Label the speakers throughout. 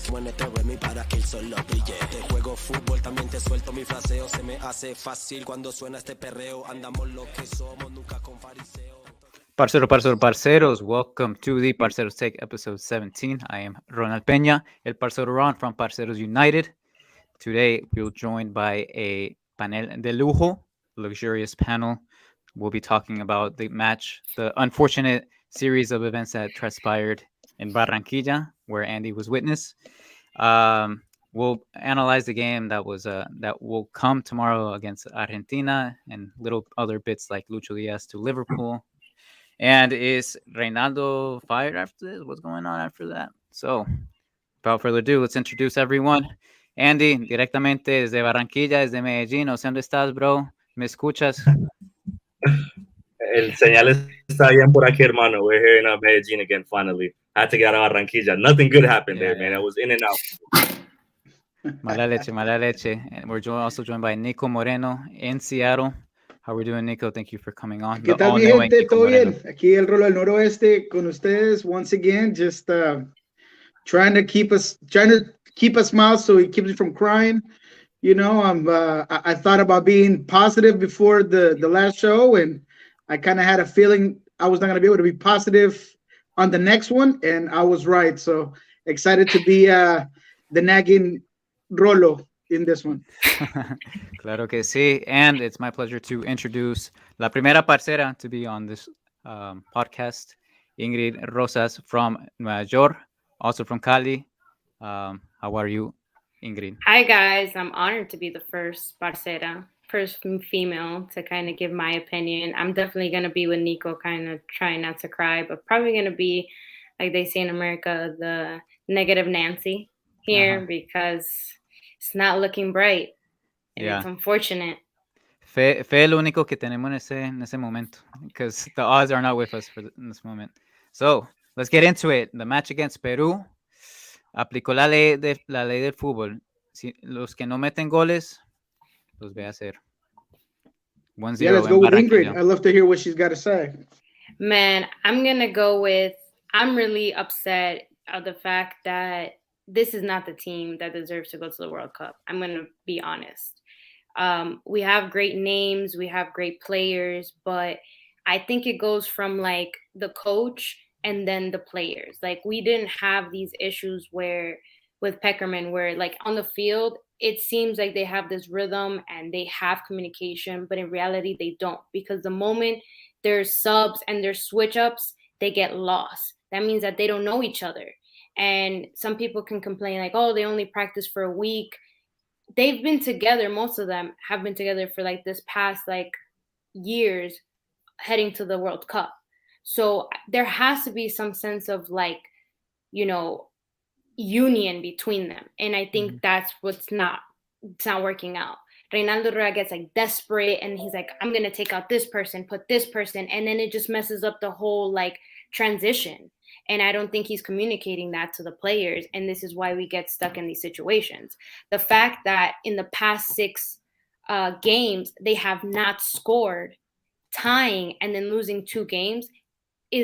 Speaker 1: Muévete, Remy, para que el sol lo brille. Te juego fútbol, también te suelto mi fraseo. Se me hace fácil cuando suena este perreo. Andamos lo que somos, nunca con fariseo.
Speaker 2: Parceros, welcome to the Parceros Take episode 17. I am Ronald Peña, el Parcero Ron from Parceros United. Today, we're joined by a panel de lujo, luxurious panel. We'll be talking about the match, the unfortunate series of events that transpired in Barranquilla, where Andy was witness. We'll analyze the game that will come tomorrow against Argentina and little other bits like Lucho Diaz to Liverpool. And is Reinaldo fired after this? What's going on after that? So, without further ado, let's introduce everyone. Andy, directamente desde Barranquilla, desde Medellín. No sé dónde estás, bro. ¿Me escuchas?
Speaker 3: El señal está bien por aquí, hermano. We're here in Medellín again, finally. I had to get out of Barranquilla. Nothing good happened there, man. I was in and out.
Speaker 2: Mala leche, mala leche. And we're also joined by Niko Moreno in Seattle. How are we doing, Niko? Thank you for coming on.
Speaker 4: ¿Qué tal, mi gente? ¿Todo bien? Aquí el Rolo del Noroeste con ustedes once again, just trying to keep a smile so it keeps me from crying. You know, I thought about being positive before the last show, and I kind of had a feeling I was not going to be able to be positive on the next one, and I was right. So excited to be the nagging Rolo in this one.
Speaker 2: Claro que sí. And it's my pleasure to introduce la primera parcera to be on this podcast, Ingrid Rosas from Nueva York, also from Cali. How are you, Ingrid?
Speaker 5: Hi, guys. I'm honored to be the first parcera, first female to kind of give my opinion. I'm definitely going to be with Niko, kind of trying not to cry, but probably going to be, like they say in America, the negative Nancy here because it's not looking bright. And it's unfortunate.
Speaker 2: Fe es lo único que tenemos en ese momento, because the odds are not with us in this moment. So, let's get into it. The match against Peru aplicó la ley del fútbol. Si, los que no meten goles, los ve a hacer. 1-0
Speaker 4: yeah, let's go with Ingrid. I'd love to hear what she's got to say.
Speaker 5: Man, I'm going to go with, I'm really upset of the fact that this is not the team that deserves to go to the World Cup. I'm going to be honest. We have great names. We have great players. But I think it goes from, like, the coach and then the players. Like, we didn't have these issues with Peckerman where, like, on the field, it seems like they have this rhythm and they have communication. But in reality, they don't. Because the moment there's subs and there's switch-ups, they get lost. That means that they don't know each other. And some people can complain like, oh, they only practice for a week. They've been together. Most of them have been together for like this past like years heading to the World Cup. So there has to be some sense of like, you know, union between them. And I think that's it's not working out. Reinaldo Rueda gets like desperate and he's like, I'm going to take out this person, put this person. And then it just messes up the whole like transition. And I don't think he's communicating that to the players. And this is why we get stuck in these situations. The fact that in the past 6 games, they have not scored, tying and then losing 2 games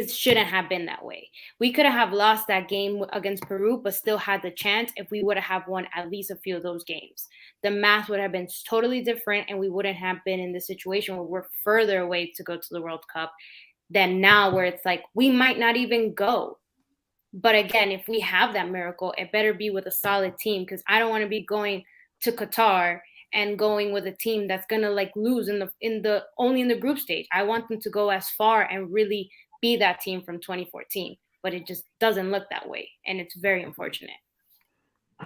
Speaker 5: shouldn't have been that way. We could have lost that game against Peru, but still had the chance if we would have won at least a few of those games. The math would have been totally different, and we wouldn't have been in the situation where we're further away to go to the World Cup than now, where it's like we might not even go. But again, if we have that miracle, it better be with a solid team, because I don't want to be going to Qatar and going with a team that's gonna like lose only in the group stage. I want them to go as far and really be that team from 2014, but it just doesn't look that way, and it's very unfortunate.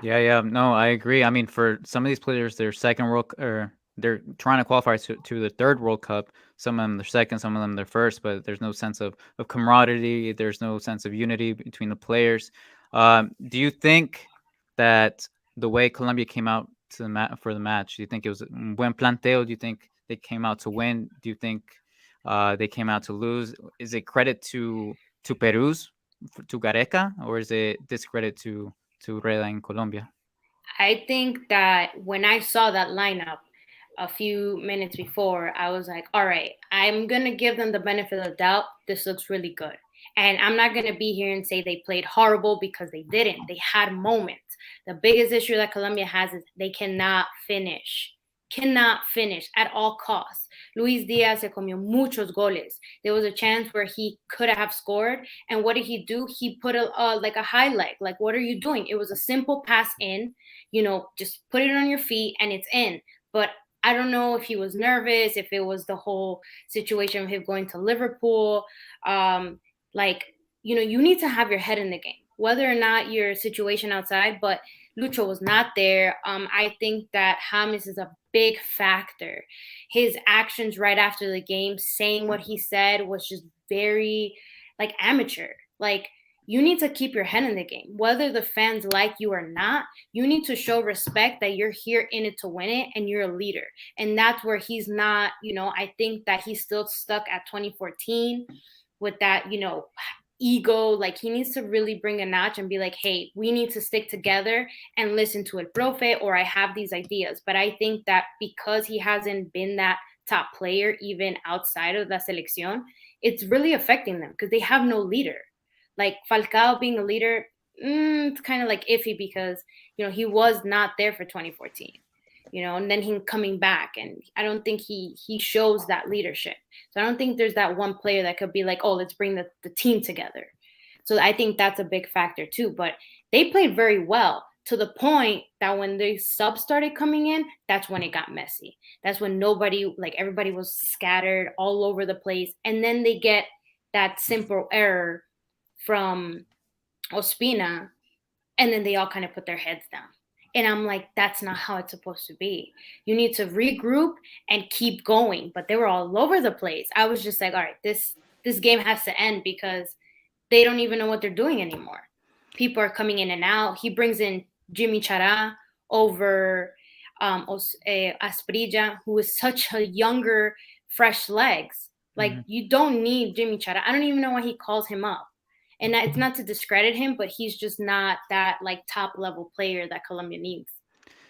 Speaker 2: Yeah, no, I agree. I mean, for some of these players, they're they're trying to qualify to the 3rd World Cup. Some of them they're second, some of them they're first, but there's no sense of camaraderie. There's no sense of unity between the players. Do you think that the way Colombia came out to for the match, do you think it was un buen planteo? Do you think they came out to win? Do you think they came out to lose? Is it credit to Peru's, to Gareca, or is it discredit to Rueda in Colombia?
Speaker 5: I think that when I saw that lineup a few minutes before, I was like, all right, I'm going to give them the benefit of the doubt. This looks really good. And I'm not going to be here and say they played horrible, because they didn't. They had moments. The biggest issue that Colombia has is they cannot finish at all costs. Luis Diaz se comió muchos goles. There was a chance where he could have scored, and what did he do? He put a highlight. Like, what are you doing? It was a simple pass in, just put it on your feet and it's in. But I don't know if he was nervous, if it was the whole situation of him going to Liverpool. You need to have your head in the game, whether or not your situation outside, but Lucho was not there. I think that James is a big factor. His actions right after the game, saying what he said, was just very amateur. You need to keep your head in the game. Whether the fans like you or not, you need to show respect that you're here in it to win it and you're a leader. And that's where he's not, I think that he's still stuck at 2014 with that, ego. He needs to really bring a notch and be like, hey, we need to stick together and listen to El Profe, or I have these ideas. But I think that because he hasn't been that top player, even outside of La Selección, it's really affecting them because they have no leader. Falcao being a leader, it's kind of iffy because, he was not there for 2014, and then him coming back. And I don't think he shows that leadership. So I don't think there's that one player that could be like, oh, let's bring the team together. So I think that's a big factor too. But they played very well to the point that when the subs started coming in, that's when it got messy. That's when everybody was scattered all over the place. And then they get that simple error from Ospina, and then they all kind of put their heads down. And I'm like, that's not how it's supposed to be. You need to regroup and keep going. But they were all over the place. I was just like, all right, this game has to end because they don't even know what they're doing anymore. People are coming in and out. He brings in Jimmy Chara over Asprilla, who is such a younger, fresh legs. You don't need Jimmy Chara. I don't even know why he calls him up. And it's not to discredit him, but he's just not that top level player that Colombia needs.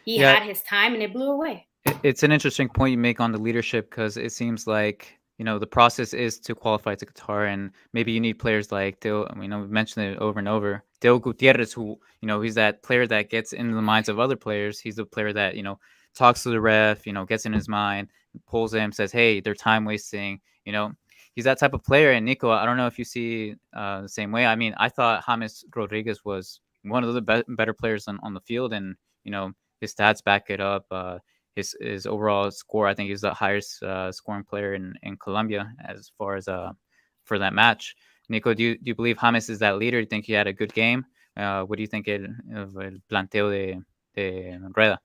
Speaker 5: He had his time and it blew away.
Speaker 2: It's an interesting point you make on the leadership because it seems like, the process is to qualify to Qatar, and maybe you need players like Deo. We've mentioned it over and over. Deo Gutierrez, who, he's that player that gets into the minds of other players. He's the player that, talks to the ref, gets in his mind, pulls him, says, hey, they're time wasting, He's that type of player. And Niko, I don't know if you see the same way. I mean, I thought James Rodriguez was one of the better players on the field, and his stats back it up. His overall score, I think he's the highest scoring player in Colombia as far as for that match. Niko, do you believe James is that leader? Do you think he had a good game? What do you think of el planteo de Rueda?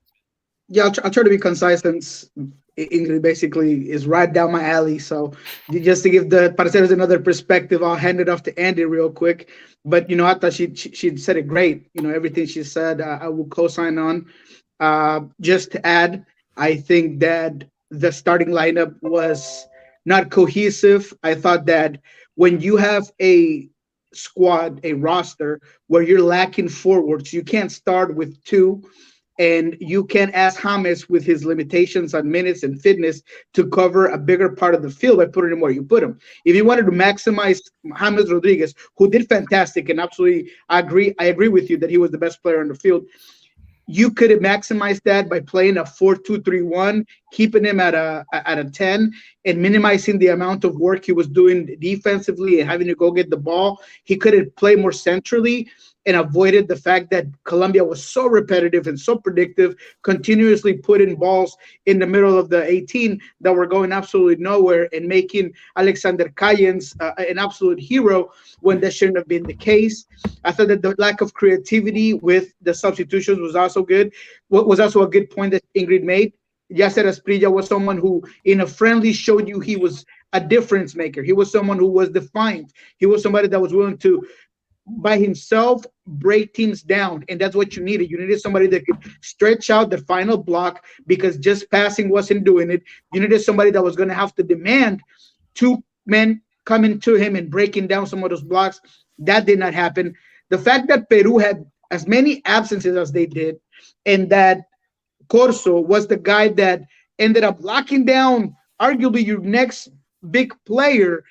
Speaker 4: Yeah, I'll try to be concise since Ingrid basically is right down my alley. So just to give the Parceros another perspective, I'll hand it off to Andy real quick. But, I thought she said it great. Everything she said, I will co-sign on. Just to add, I think that the starting lineup was not cohesive. I thought that when you have a squad, a roster, where you're lacking forwards, you can't start with two. And you can't ask James, with his limitations on minutes and fitness, to cover a bigger part of the field by putting him where you put him. If you wanted to maximize James Rodriguez, who did fantastic, and absolutely I agree with you that he was the best player on the field, you could have maximized that by playing a 4-2-3-1, keeping him at a 10, and minimizing the amount of work he was doing defensively and having to go get the ball. He could have played more centrally and avoided the fact that Colombia was so repetitive and so predictive, continuously putting balls in the middle of the 18 that were going absolutely nowhere, and making Alexander Callens an absolute hero when that shouldn't have been the case. I thought that the lack of creativity with the substitutions was also good. What was also a good point that Ingrid made. Yasser Asprilla was someone who, in a friendly, showed you he was a difference maker. He was someone who was defiant. He was somebody that was willing to, by himself, break teams down, and that's what you needed. You needed somebody that could stretch out the final block, because just passing wasn't doing it. You needed somebody that was going to have to demand two men coming to him and breaking down some of those blocks. That did not happen. The fact that Peru had as many absences as they did, and that Corso was the guy that ended up locking down arguably your next big player,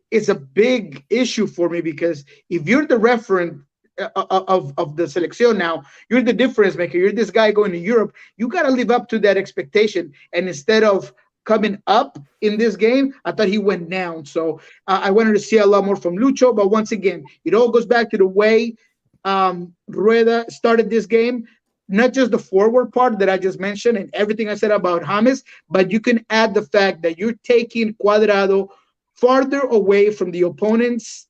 Speaker 4: is a big issue for me, because if you're the referent of the selección now. You're the difference maker. You're this guy going to Europe. You got to live up to that expectation. And instead of coming up in this game, I thought he went down. So I wanted to see a lot more from Lucho. But once again, it all goes back to the way Rueda started this game. Not just the forward part that I just mentioned and everything I said about James, but you can add the fact that you're taking Cuadrado farther away from the opponent's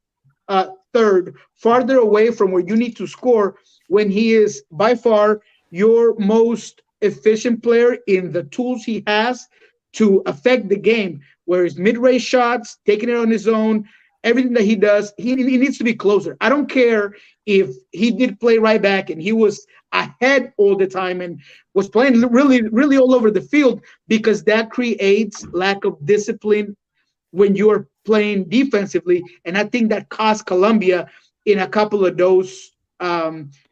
Speaker 4: third, farther away from where you need to score, when he is by far your most efficient player in the tools he has to affect the game, where his mid-range shots, taking it on his own, everything that he does, he needs to be closer. I don't care if he did play right back and he was ahead all the time and was playing really, really all over the field, because that creates lack of discipline when you're playing defensively. And I think that cost Colombia in a couple of those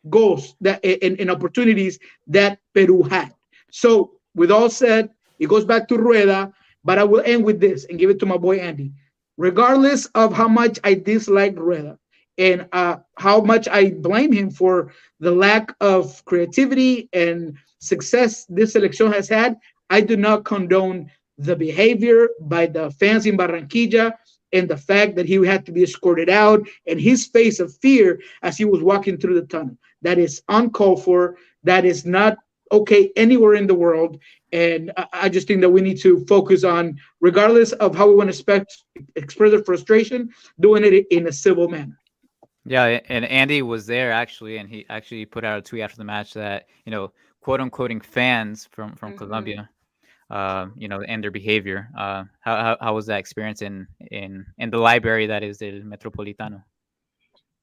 Speaker 4: goals that in opportunities that Peru had. So with all said, it goes back to Rueda, but I will end with this and give it to my boy Andy. Regardless of how much I dislike Rueda and how much I blame him for the lack of creativity and success this selection has had, I do not condone the behavior by the fans in Barranquilla and the fact that he had to be escorted out and his face of fear as he was walking through the tunnel. That is uncalled for. That is not okay anywhere in the world. And I just think that we need to focus on, regardless of how we want to express the frustration, doing it in a civil manner.
Speaker 2: Yeah, and Andy was there actually, and he actually put out a tweet after the match that, quote unquote fans from Colombia, and their behavior. How was that experience in the library that is El Metropolitano?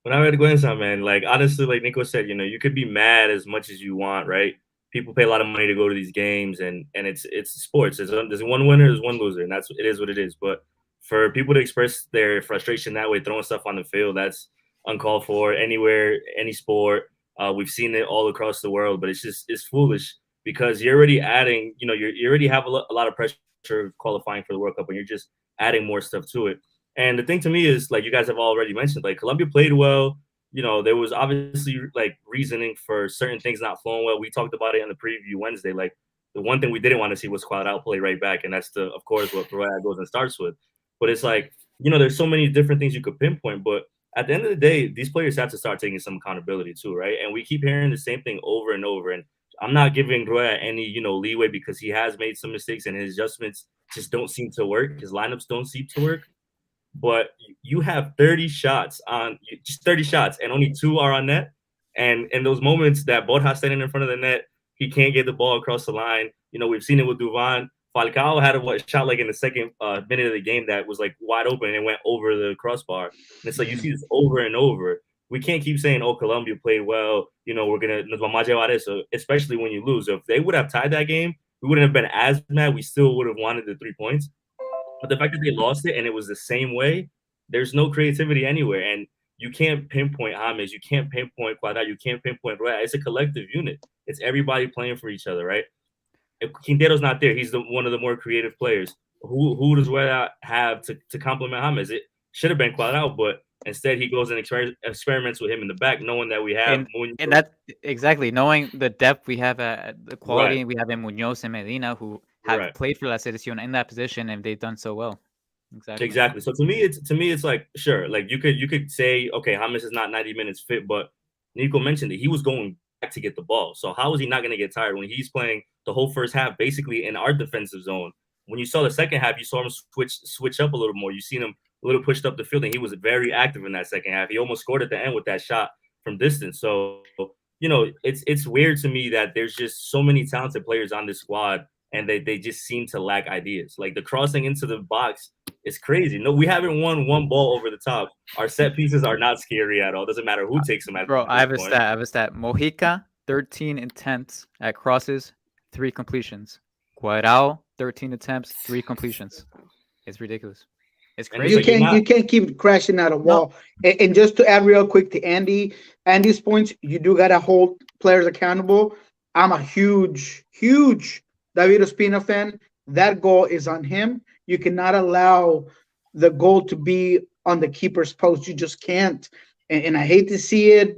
Speaker 3: When I vergüenza, man, like honestly, like Niko said, you could be mad as much as you want, right? People pay a lot of money to go to these games, and it's sports. There's one winner, there's one loser, and it is what it is. But for people to express their frustration that way, throwing stuff on the field, that's uncalled for anywhere, any sport. We've seen it all across the world, but it's foolish, because you're already adding, you already have a lot of pressure qualifying for the World Cup, and you're just adding more stuff to it. And the thing to me is, like you guys have already mentioned, like Colombia played well. There was obviously like reasoning for certain things not flowing well. We talked about it in the preview Wednesday. Like the one thing we didn't want to see was Cuadrado play right back, and that's of course what Peru goes and starts with. But it's like, there's so many different things you could pinpoint, but at the end of the day, these players have to start taking some accountability too, right? And we keep hearing the same thing over and over. And I'm not giving Rueda any, leeway, because he has made some mistakes and his adjustments just don't seem to work. His lineups don't seem to work. But you have 30 shots, and only 2 are on net. And in those moments that Borja standing in front of the net, he can't get the ball across the line. We've seen it with Duvan. Falcao had a shot like in the second minute of the game that was like wide open and went over the crossbar. And it's like you see this over and over. We can't keep saying, "Oh, Colombia played well." Nos vamos a llevar eso, especially when you lose. So if they would have tied that game, we wouldn't have been as mad. We still would have wanted the 3 points. But the fact that they lost it and it was the same way, there's no creativity anywhere. And you can't pinpoint James. You can't pinpoint Cuadrado. You can't pinpoint Rueda. It's a collective unit. It's everybody playing for each other, right? If Quintero's not there, he's one of the more creative players. Who does Rueda have to complement James? It should have been Cuadrado, but instead he goes and experiments with him in the back, knowing that we have
Speaker 2: and that exactly, knowing the depth we have at the quality we have in Muñoz and Medina, who have played for La Selección in that position, and they've done so well.
Speaker 3: Exactly. So to me, it's like, sure, like you could say, okay, James is not 90 minutes fit, but Niko mentioned it. He was going back to get the ball. So how is he not going to get tired when he's playing the whole first half basically in our defensive zone? When you saw the second half, you saw him switch up a little more. You seen him a little pushed up the field, and he was very active in that second half. He almost scored at the end with that shot from distance. So, it's weird to me that there's just so many talented players on this squad, and they just seem to lack ideas. Like the crossing into the box is crazy. No, we haven't won one ball over the top. Our set pieces are not scary at all. Doesn't matter who takes them.
Speaker 2: Bro, I have a stat. Mojica, 13 attempts at crosses, 3 completions. Cuadrado, 13 attempts, 3 completions. It's ridiculous. It's crazy.
Speaker 4: You can't keep crashing out a wall. No. And just to add real quick to Andy's points, you do gotta hold players accountable. I'm a huge David Ospina fan. That goal is on him. You cannot allow the goal to be on the keeper's post. You just can't. And I hate to see it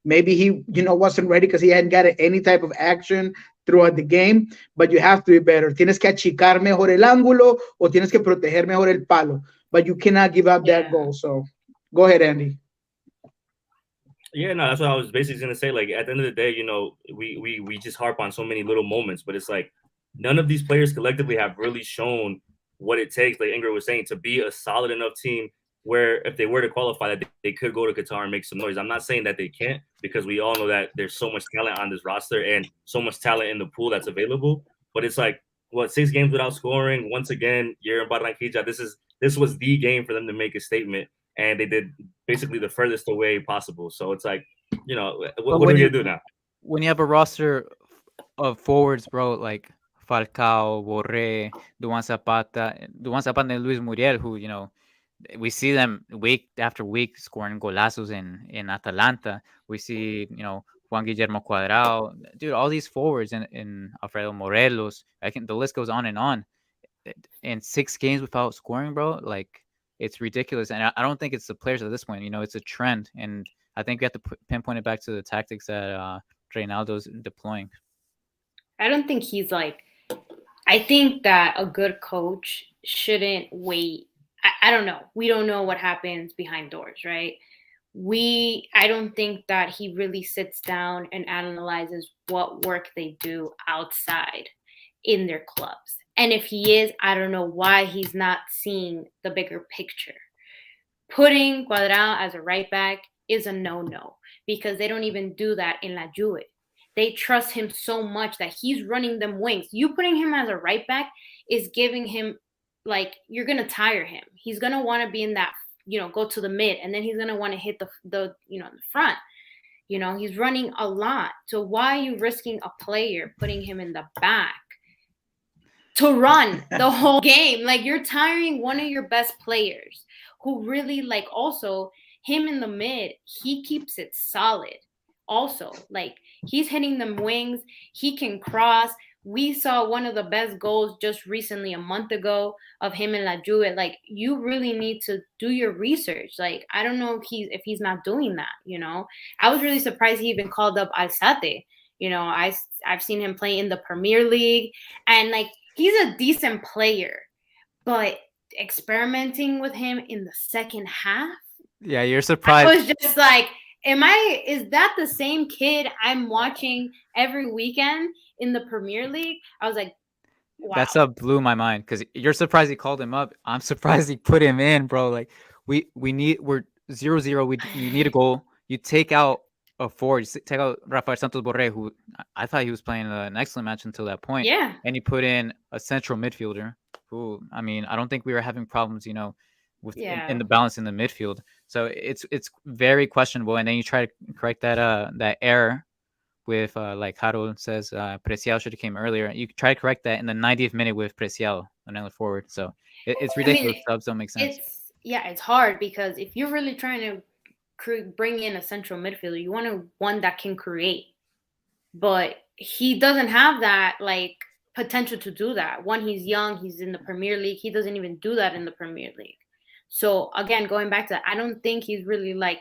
Speaker 4: Maybe he, wasn't ready because he hadn't got any type of action throughout the game, but you have to be better. Tienes que achicar mejor el ángulo o tienes que proteger mejor el palo, but you cannot give up that goal. So go ahead, Andy.
Speaker 3: Yeah, no, that's what I was basically going to say. Like, at the end of the day, we just harp on so many little moments, but it's like none of these players collectively have really shown what it takes, like Ingrid was saying, to be a solid enough team where if they were to qualify, that they could go to Qatar and make some noise. I'm not saying that they can't, because we all know that there's so much talent on this roster and so much talent in the pool that's available. But it's like, 6 games without scoring? Once again, you're in Barranquilla. This was the game for them to make a statement, and they did basically the furthest away possible. So it's like, what are we gonna do now?
Speaker 2: When you have a roster of forwards, bro, like Falcao, Borré, Duan Zapata, and Luis Muriel, who, we see them week after week scoring golazos in Atalanta. We see, Juan Guillermo Cuadrado, dude, all these forwards in Alfredo Morelos. The list goes on and on. In 6 games without scoring, bro, like, it's ridiculous. And I don't think it's the players at this point. It's a trend, and I think we have to pinpoint it back to the tactics that Reynaldo's deploying.
Speaker 5: I don't think he's like. I think that a good coach shouldn't wait. I don't know. We don't know what happens behind doors, right? I don't think that he really sits down and analyzes what work they do outside in their clubs. And if he is, I don't know why he's not seeing the bigger picture. Putting Cuadrado as a right back is a no-no, because they don't even do that in La Juve. They trust him so much that he's running them wings. You putting him as a right back is giving him, like, you're going to tire him. He's going to want to be in that, go to the mid, and then he's going to want to hit the the front. He's running a lot. So why are you risking a player, putting him in the back to run the whole game? Like, you're tiring one of your best players who really, like, also him in the mid, he keeps it solid. Also, like, he's hitting them wings. He can cross. We saw one of the best goals just recently, a month ago, of him in La Juve. Like, you really need to do your research. Like, I don't know if he's not doing that, I was really surprised he even called up Alzate. I've seen him play in the Premier League, and, like, he's a decent player, but experimenting with him in the second half.
Speaker 2: Yeah, you're surprised.
Speaker 5: I was just like, is that the same kid I'm watching every weekend in the Premier League? I was like, wow.
Speaker 2: That's blew my mind, because you're surprised he called him up. I'm surprised he put him in, bro. Like, we're 0-0. You need a goal. You take out a forward. You take out Rafael Santos Borré, who I thought he was playing an excellent match until that point.
Speaker 5: Yeah.
Speaker 2: And you put in a central midfielder who, I don't think we were having problems, with in the balance in the midfield. So it's very questionable. And then you try to correct that error with, like Harold says, Preciado should have came earlier. You try to correct that in the 90th minute with Preciado, another forward. So it's ridiculous. Subs don't make sense.
Speaker 5: It's hard, because if you're really trying to bring in a central midfielder, you want one that can create. But he doesn't have that, like, potential to do that. One, he's young. He's in the Premier League. He doesn't even do that in the Premier League. So, again, going back to that, I don't think he's really, like,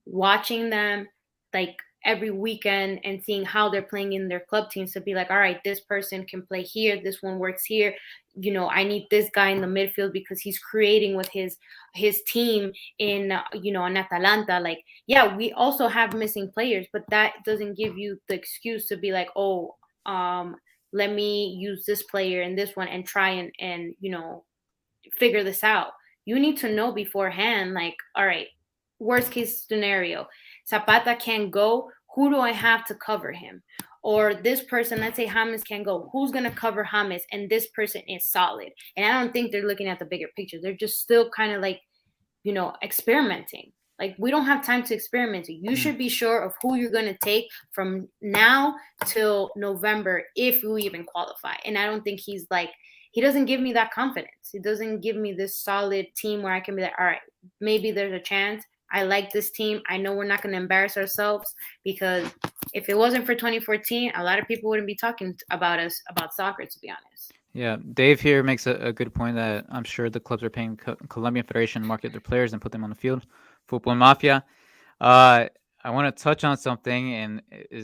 Speaker 5: watching them, like, every weekend and seeing how they're playing in their club teams to be like, all right, this person can play here. This one works here. I need this guy in the midfield because he's creating with his team in, in Atalanta. Like, yeah, we also have missing players, but that doesn't give you the excuse to be like, let me use this player and this one and try and figure this out. You need to know beforehand, like, all right, worst case scenario, Zapata can't go. Who do I have to cover him? Or this person, let's say James can't go. Who's going to cover James? And this person is solid. And I don't think they're looking at the bigger picture. They're just still kind of like, experimenting. Like, we don't have time to experiment. You should be sure of who you're going to take from now till November if we even qualify. And I don't think he's like, he doesn't give me that confidence. He doesn't give me this solid team where I can be like, all right, maybe there's a chance. I like this team. I know we're not going to embarrass ourselves, because if it wasn't for 2014, a lot of people wouldn't be talking about us about soccer, to be honest.
Speaker 2: Yeah, Dave here makes a good point that I'm sure the clubs are paying Colombian Federation to market their players and put them on the field. Football Mafia. I want to touch on something, and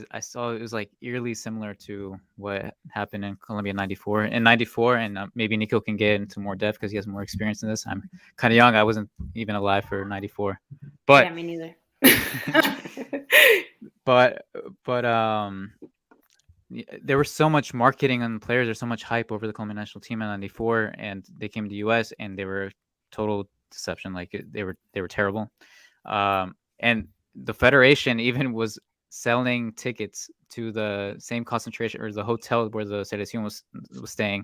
Speaker 2: I saw it was like eerily similar to what happened in Colombia in '94. In '94, and maybe Niko can get into more depth because he has more experience in this. I'm kind of young. I wasn't even alive for '94, but
Speaker 5: yeah, me neither.
Speaker 2: but there was so much marketing on players. There's so much hype over the Colombian national team in '94, and they came to the U.S. and they were total deception. Like they were terrible, and the federation even was selling tickets to the same concentration or the hotel where the selección was staying,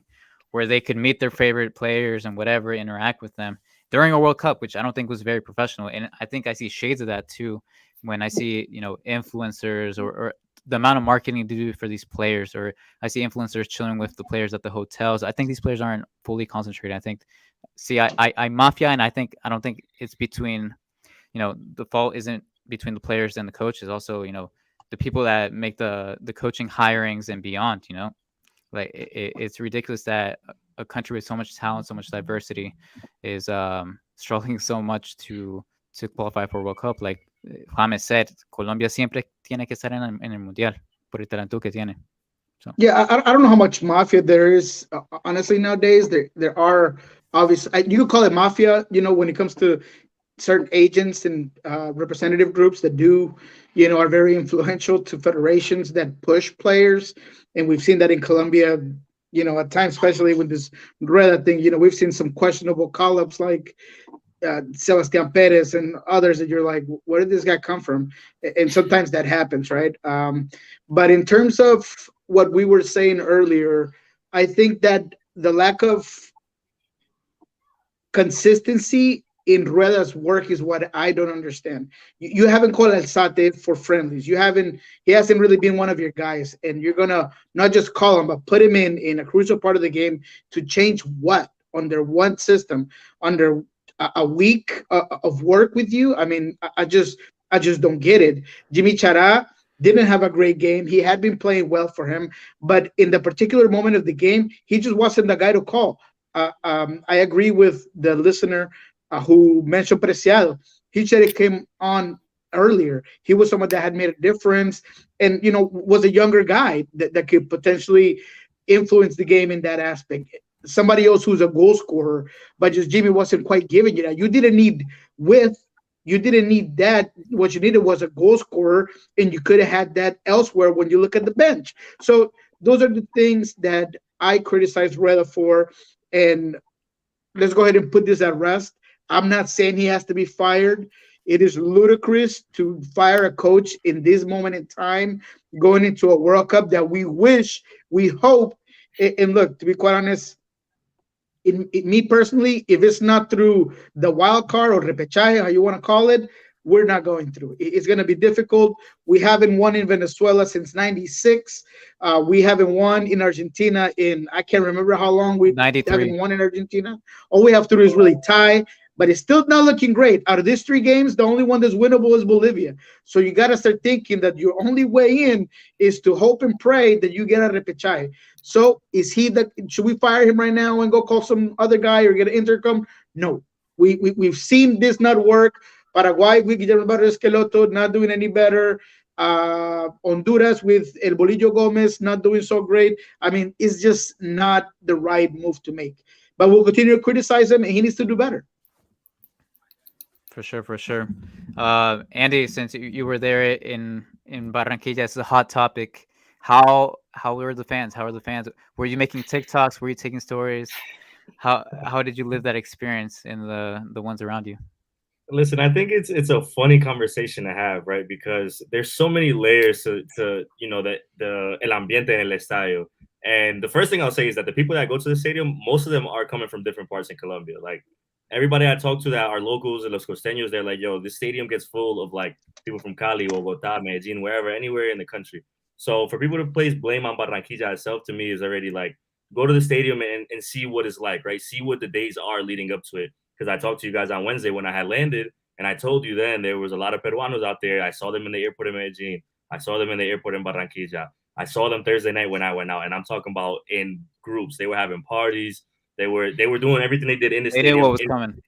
Speaker 2: where they could meet their favorite players and whatever, interact with them during a World Cup, which I don't think was very professional. And I think I see shades of that too when I see, influencers or the amount of marketing to do for these players, or I see influencers chilling with the players at the hotels. I think these players aren't fully concentrated. I think, I mafia, and I don't think it's between, the fault isn't between the players and the coaches. Also, the people that make the coaching hirings and beyond. Like it's ridiculous that a country with so much talent, so much diversity, is struggling so much to qualify for World Cup. Like James said, Colombia siempre tiene que estar en el mundial por el talento que tiene. So.
Speaker 4: Yeah, I don't know how much mafia there is. Honestly, nowadays there are obviously, you could call it mafia. When it comes to certain agents and representative groups that are very influential to federations that push players, and we've seen that in Colombia. At times, especially with this Rueda thing, we've seen some questionable call-ups like Sebastián Pérez and others that you're like, where did this guy come from? And sometimes that happens, right? But in terms of what we were saying earlier, I think that the lack of consistency in Rueda's work is what I don't understand. You haven't called Alzate for friendlies. He hasn't really been one of your guys, and you're gonna not just call him, but put him in a crucial part of the game to change what under one system, under a week of work with you. I mean, I just don't get it. Jimmy Chara didn't have a great game. He had been playing well for him, but in the particular moment of the game, he just wasn't the guy to call. I agree with the listener who mentioned Preciado. He should have came on earlier. He was someone that had made a difference and, was a younger guy that could potentially influence the game in that aspect. Somebody else who's a goal scorer, but just Jimmy wasn't quite giving you that. You didn't need width. You didn't need that. What you needed was a goal scorer, and you could have had that elsewhere when you look at the bench. So those are the things that I criticize Rueda for, and let's go ahead and put this at rest. I'm not saying he has to be fired. It is ludicrous to fire a coach in this moment in time, going into a World Cup that we hope, and look, to be quite honest, in me personally, if it's not through the wild card or repechaje, how you want to call it, we're not going through. It's going to be difficult. We haven't won in Venezuela since '96. We haven't won in Argentina in, I can't remember how long we haven't won in Argentina. All we have to do is really tie, but it's still not looking great. Out of these 3 games, the only one that's winnable is Bolivia. So you got to start thinking that your only way in is to hope and pray that you get a repechaje. So should we fire him right now and go call some other guy or get an intercom? No. We've seen this not work. Paraguay with Guillermo Barrios Esqueloto not doing any better. Honduras with El Bolillo Gomez not doing so great. I mean, it's just not the right move to make. But we'll continue to criticize him, and he needs to do better.
Speaker 2: For sure. Andy, since you were there in Barranquilla, it's a hot topic. How were the fans? How are the fans? Were you making TikToks? Were you taking stories? How did you live that experience in the ones around you?
Speaker 3: Listen, I think it's a funny conversation to have, right? Because there's so many layers to that the el ambiente en el estadio. And the first thing I'll say is that the people that go to the stadium, most of them are coming from different parts in Colombia. Like everybody I talk to that are locals and los costeños, they're like, yo, this stadium gets full of like people from Cali, Bogotá, Medellin, wherever, anywhere in the country. So for people to place blame on Barranquilla itself, to me, is already like, go to the stadium and see what it's like, right? See what the days are leading up to it. Because I talked to you guys on Wednesday when I had landed, and I told you then there was a lot of Peruanos out there. I saw them in the airport in Medellin. I saw them in the airport in Barranquilla. I saw them Thursday night when I went out, and I'm talking about in groups. They were having parties. They were doing everything they did in the stadium.
Speaker 2: They knew what was coming.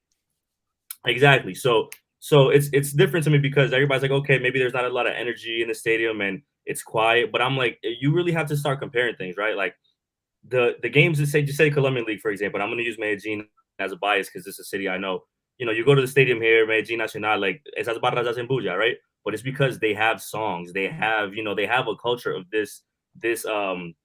Speaker 3: Exactly. So So it's different to me because everybody's like, okay, maybe there's not a lot of energy in the stadium and it's quiet. But I'm like, you really have to start comparing things, right? Like the games that say Colombian League, for example. I'm going to use Medellin as a bias because this is a city I know. You know, you go to the stadium here, Medellin Nacional, like esas barras hacen bulla, right? But it's because they have songs, they have a culture of this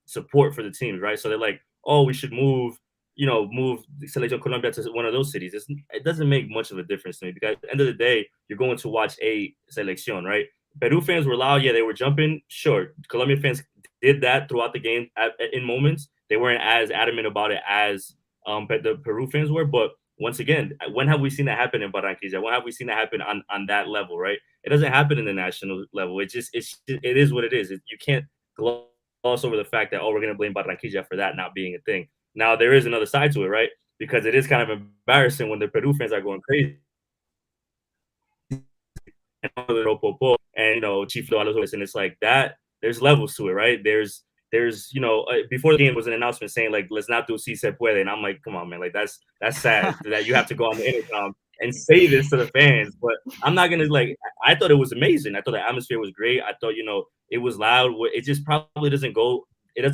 Speaker 3: support for the teams, right? So they're like, oh, we should move Selección Colombia to one of those cities. It doesn't make much of a difference to me because at the end of the day, you're going to watch a selección, right? Peru fans were loud, yeah, they were jumping, sure. Colombian fans did that throughout the game in moments. They weren't as adamant about it as the Peru fans were, but once again, when have we seen that happen in Barranquilla? When have we seen that happen on that level, right? It doesn't happen in the national level. It is what it is. You can't gloss over the fact that, oh, we're going to blame Barranquilla for that not being a thing. Now, there is another side to it, right? Because it is kind of embarrassing when the Peru fans are going crazy. And, and it's like that. There's levels to it, right? There's before the game was an announcement saying, like, let's not do si se puede. And I'm like, come on, man. Like, that's sad that you have to go on the intercom and say this to the fans. But I'm not going to, like, I thought it was amazing. I thought the atmosphere was great. I thought, it was loud. It just probably doesn't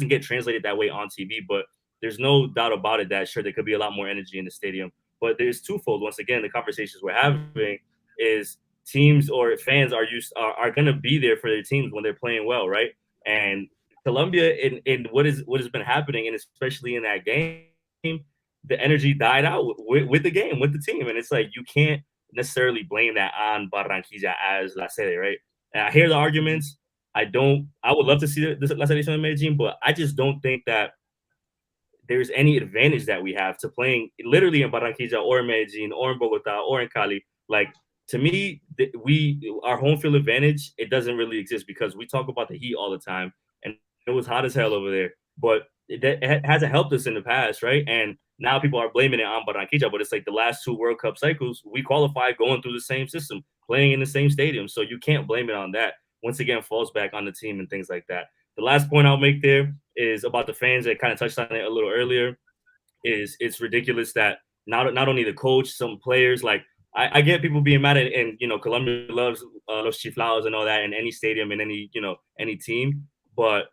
Speaker 3: get translated that way on TV. But there's no doubt about it that, sure, there could be a lot more energy in the stadium. But there's twofold. Once again, the conversations we're having is teams or fans are going to be there for their teams when they're playing well, right? And Colombia, in what has been happening, and especially in that game, the energy died out with the game, with the team. And it's like, you can't necessarily blame that on Barranquilla as La Sede, right? And I hear the arguments. I would love to see the La Selección in Medellin, but I just don't think that there's any advantage that we have to playing literally in Barranquilla or in Medellin or in Bogota or in Cali. Like, to me, our home field advantage, it doesn't really exist because we talk about the heat all the time, and it was hot as hell over there. But it hasn't helped us in the past, right? And now people are blaming it on Barranquilla, but it's like the last 2 World Cup cycles, we qualified going through the same system, playing in the same stadium. So you can't blame it on that. Once again, falls back on the team and things like that. The last point I'll make there is about the fans. I kind of touched on it a little earlier. It's ridiculous that not only the coach, some players, like, I get people being mad at, and Colombia loves los chiflados and all that in any stadium and any team. But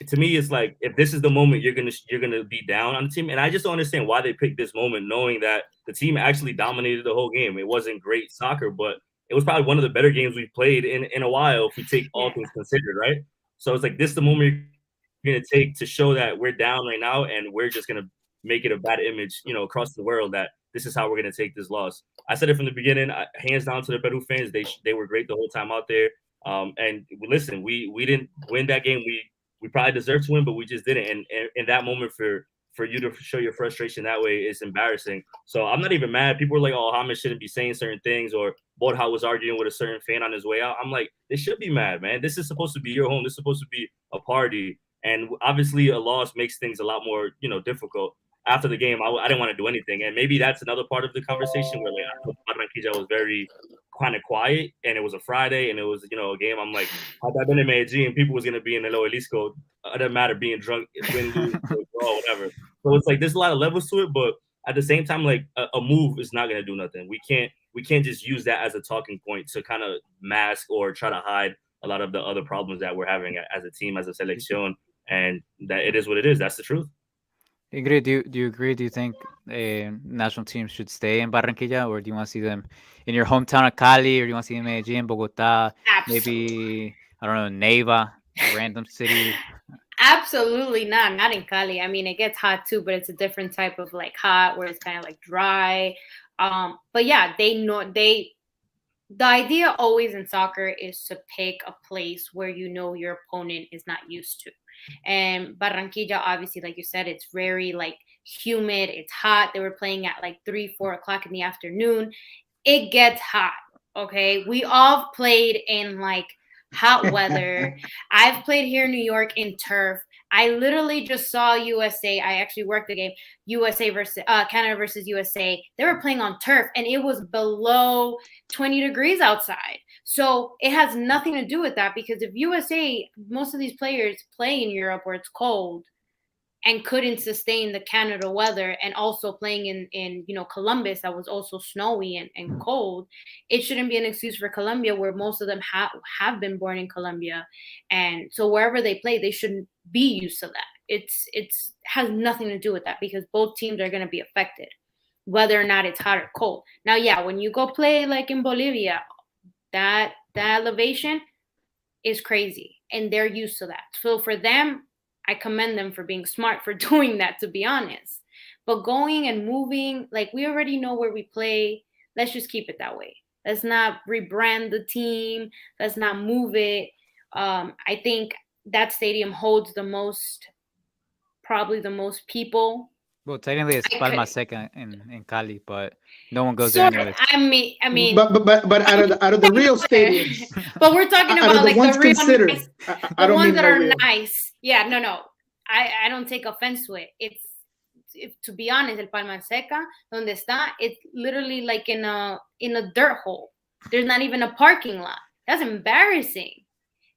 Speaker 3: to me, it's like, if this is the moment you're gonna be down on the team, and I just don't understand why they picked this moment, knowing that the team actually dominated the whole game. It wasn't great soccer, but it was probably one of the better games we've played in a while if we take all things considered, right? So it's like, this is the moment you're gonna take to show that we're down right now, and we're just gonna make it a bad image, across the world, that this is how we're going to take this loss. I said it from the beginning, hands down to the Peru fans. They were great the whole time out there. And listen, we didn't win that game. We probably deserved to win, but we just didn't. And in that moment, for you to show your frustration that way, it's embarrassing. So I'm not even mad. People are like, oh, James shouldn't be saying certain things, or Borja was arguing with a certain fan on his way out. I'm like, they should be mad, man. This is supposed to be your home. This is supposed to be a party. And obviously a loss makes things a lot more, difficult. After the game, I didn't want to do anything. And maybe that's another part of the conversation where, like, I thought Barranquilla was very kind of quiet, and it was a Friday, and it was, a game. I'm like, had that been in Medellin, people was going to be in the Obelisco. It doesn't matter being drunk, win, lose, draw, whatever. So it's like, there's a lot of levels to it, but at the same time, like, a move is not going to do nothing. We can't just use that as a talking point to kind of mask or try to hide a lot of the other problems that we're having as a team, as a selección, and that it is what it is. That's the truth.
Speaker 2: Ingrid, do you agree? Do you think national teams should stay in Barranquilla, or do you want to see them in your hometown of Cali, or do you want to see them in Medellin, Bogota, maybe, I don't know, Neiva, a random city?
Speaker 5: Absolutely not in Cali. I mean, it gets hot too, but it's a different type of, like, hot, where it's kind of like dry. But yeah, the idea always in soccer is to pick a place where your opponent is not used to. And Barranquilla, obviously, like you said, it's very, like, humid. It's hot. They were playing at like 3-4 o'clock in the afternoon. It gets hot. Okay. We all played in, like, hot weather. I've played here in New York in turf. I literally just saw USA. I actually worked the game, USA versus Canada versus USA. They were playing on turf, and it was below 20 degrees outside. So it has nothing to do with that, because if USA, most of these players play in Europe where it's cold, and couldn't sustain the Canada weather, and also playing in Columbus that was also snowy and cold, it shouldn't be an excuse for Colombia, where most of them have been born in Colombia, and so wherever they play, they shouldn't be used to that. It's has nothing to do with that, because both teams are going to be affected, whether or not it's hot or cold. Now, yeah, when you go play like in Bolivia, that elevation is crazy, and they're used to that. So for them, I commend them for being smart for doing that, to be honest. But going and moving, like, we already know where we play. Let's just keep it that way. Let's not rebrand the team. Let's not move it. I think that stadium holds probably the most people.
Speaker 2: Well, technically it's Palma Seca in Cali, but no one goes there anyways.
Speaker 5: I mean,
Speaker 4: but out of the real stadiums,
Speaker 5: but we're talking about
Speaker 4: the
Speaker 5: like
Speaker 4: ones
Speaker 5: the real
Speaker 4: considered.
Speaker 5: nice,
Speaker 4: I don't
Speaker 5: ones
Speaker 4: mean
Speaker 5: that
Speaker 4: no
Speaker 5: are
Speaker 4: real.
Speaker 5: nice. Yeah, no. I don't take offense to it. To be honest, el Palma Seca, donde está, it's literally like in a dirt hole. There's not even a parking lot. That's embarrassing.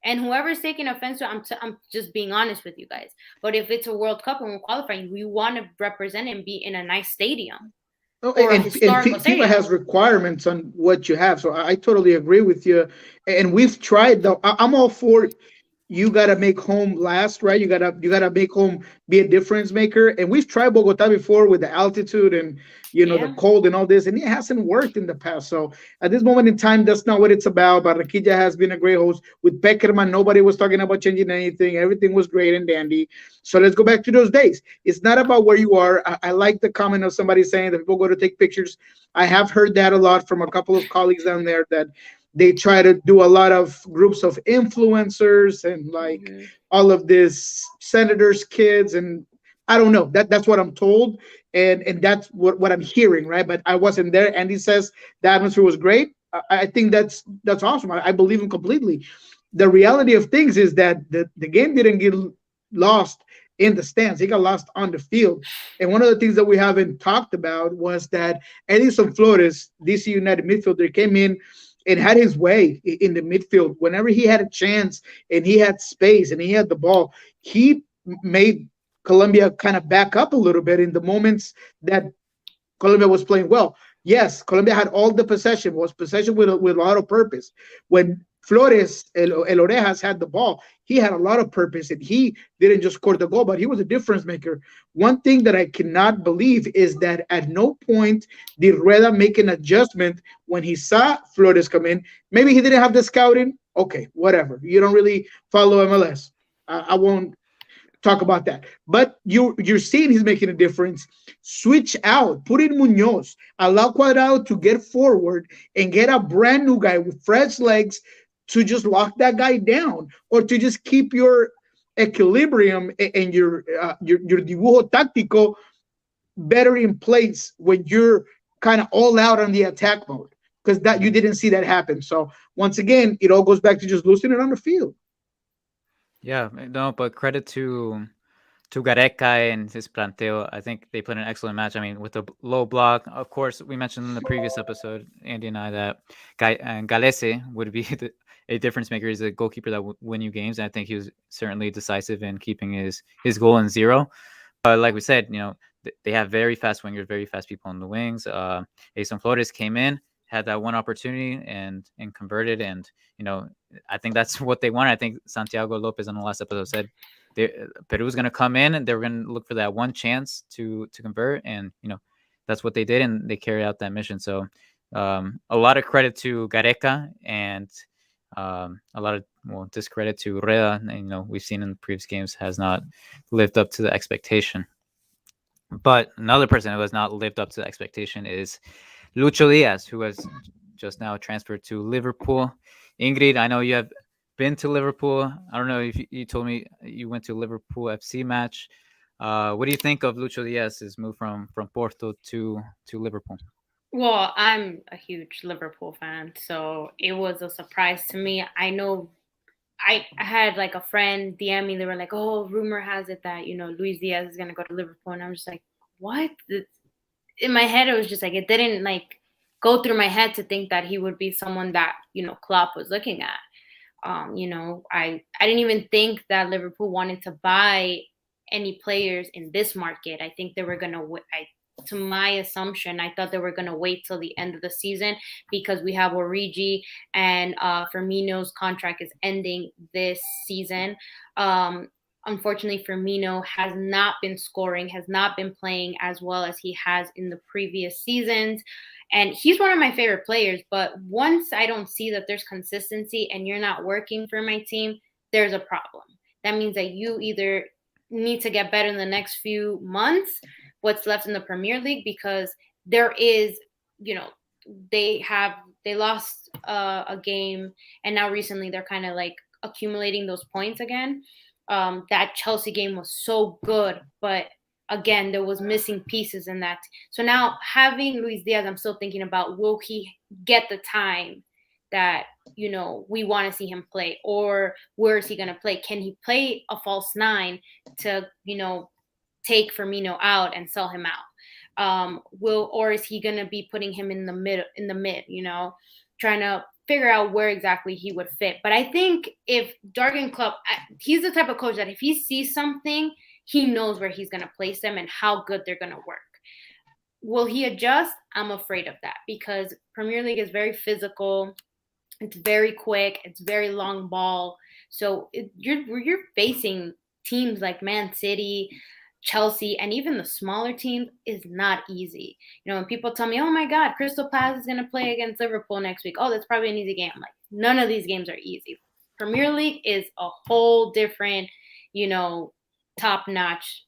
Speaker 5: And whoever's taking offense to it, I'm just being honest with you guys. But if it's a World Cup and we're qualifying, we want to represent and be in a nice stadium.
Speaker 4: And FIFA has requirements on what you have. So I totally agree with you. And we've tried, though. I'm all for, you got to make home last, right? You gotta make home be a difference maker. And we've tried Bogota before with the altitude and the cold and all this, and it hasn't worked in the past. So at this moment in time, that's not what it's about. Barranquilla has been a great host with Peckerman. Nobody was talking about changing anything. Everything was great and dandy. So let's go back to those days. It's not about where you are. I like the comment of somebody saying that people go to take pictures. I have heard that a lot from a couple of colleagues down there, that they try to do a lot of groups of influencers and like all of this senators' kids, and I don't know. That's what I'm told, and that's what I'm hearing, right? But I wasn't there. Andy says the atmosphere was great. I think that's awesome. I believe him completely. The reality of things is that the game didn't get lost in the stands. It got lost on the field. And one of the things that we haven't talked about was that Edison Flores, DC United midfielder, came in and had his way in the midfield. Whenever he had a chance and he had space and he had the ball, he made Colombia kind of back up a little bit in the moments that Colombia was playing well. Yes, Colombia had all the possession, was possession with a lot of purpose. When Flores, El Orejas, had the ball, he had a lot of purpose, and he didn't just score the goal, but he was a difference maker. One thing that I cannot believe is that at no point did Rueda make an adjustment when he saw Flores come in. Maybe he didn't have the scouting. Okay, whatever. You don't really follow MLS. I won't talk about that. But you're seeing he's making a difference. Switch out, put in Munoz, allow Cuadrado to get forward and get a brand new guy with fresh legs to just lock that guy down, or to just keep your equilibrium and your dibujo táctico better in place when you're kind of all out on the attack mode, because that you didn't see that happen. So once again, it all goes back to just losing it on the field.
Speaker 2: Yeah, no, but credit to Gareca and his planteo. I think they put an excellent match. I mean, with the low block, of course, we mentioned in the previous episode, Andy and I, that Galese would be a difference maker. He's a goalkeeper that would win you games, and I think he was certainly decisive in keeping his goal in 0. But like we said, they have very fast wingers, very fast people on the wings. Edison Flores came in, had that one opportunity and converted, and I think that's what they want. I think Santiago Lopez on the last episode said Peru is going to come in and they're going to look for that one chance to convert, and that's what they did, and they carried out that mission. So a lot of credit to Gareca, and a lot of discredit to Rueda. And, we've seen in the previous games has not lived up to the expectation. But another person who has not lived up to the expectation is Lucho Diaz, who has just now transferred to Liverpool. Ingrid, I know you have been to Liverpool. I don't know if you told me you went to a Liverpool FC match. What do you think of Lucho Diaz's move from Porto to Liverpool?
Speaker 5: Well, I'm a huge Liverpool fan, so it was a surprise to me. I know I had like a friend DM me. They were like, "Oh, rumor has it that Luis Diaz is gonna go to Liverpool," and I'm just like, "What?" In my head, it was just like it didn't like go through my head to think that he would be someone that Klopp was looking at. I didn't even think that Liverpool wanted to buy any players in this market. I think they were going to to my assumption, I thought they were going to wait till the end of the season because we have Origi and Firmino's contract is ending this season. Unfortunately, Firmino has not been scoring, has not been playing as well as he has in the previous seasons. And he's one of my favorite players. But once I don't see that there's consistency and you're not working for my team, there's a problem. That means that you either need to get better in the next few months, what's left in the Premier League, because there is, they lost a game, and now recently they're kind of like accumulating those points again. That Chelsea game was so good, but again, there was missing pieces in that. So now having Luis Diaz, I'm still thinking about, will he get the time that, we want to see him play, or where is he going to play? Can he play a false nine to, take Firmino out and sell him out? Or is he going to be putting him in the mid, trying to figure out where exactly he would fit? But I think if Jurgen Klopp, he's the type of coach that if he sees something, he knows where he's going to place them and how good they're going to work. Will he adjust? I'm afraid of that, because Premier League is very physical. It's very quick. It's very long ball. So you're facing teams like Man City, Chelsea, and even the smaller teams is not easy. When people tell me, oh my God, Crystal Palace is going to play against Liverpool next week. Oh, that's probably an easy game. I'm like, none of these games are easy. Premier League is a whole different, top notch.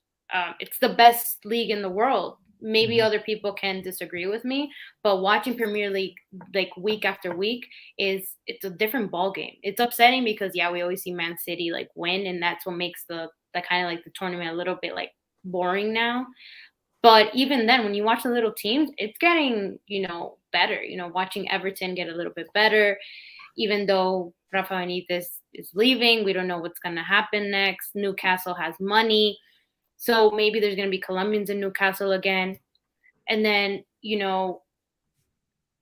Speaker 5: It's the best league in the world. Maybe other people can disagree with me, but watching Premier League like week after week it's a different ball game. It's upsetting because we always see Man City like win, and that's what makes the kind of like the tournament a little bit like boring now. But even then, when you watch the little teams, it's getting better. Watching Everton get a little bit better, even though Rafa Benitez is leaving, we don't know what's going to happen next. Newcastle has money. So maybe there's going to be Colombians in Newcastle again. And then,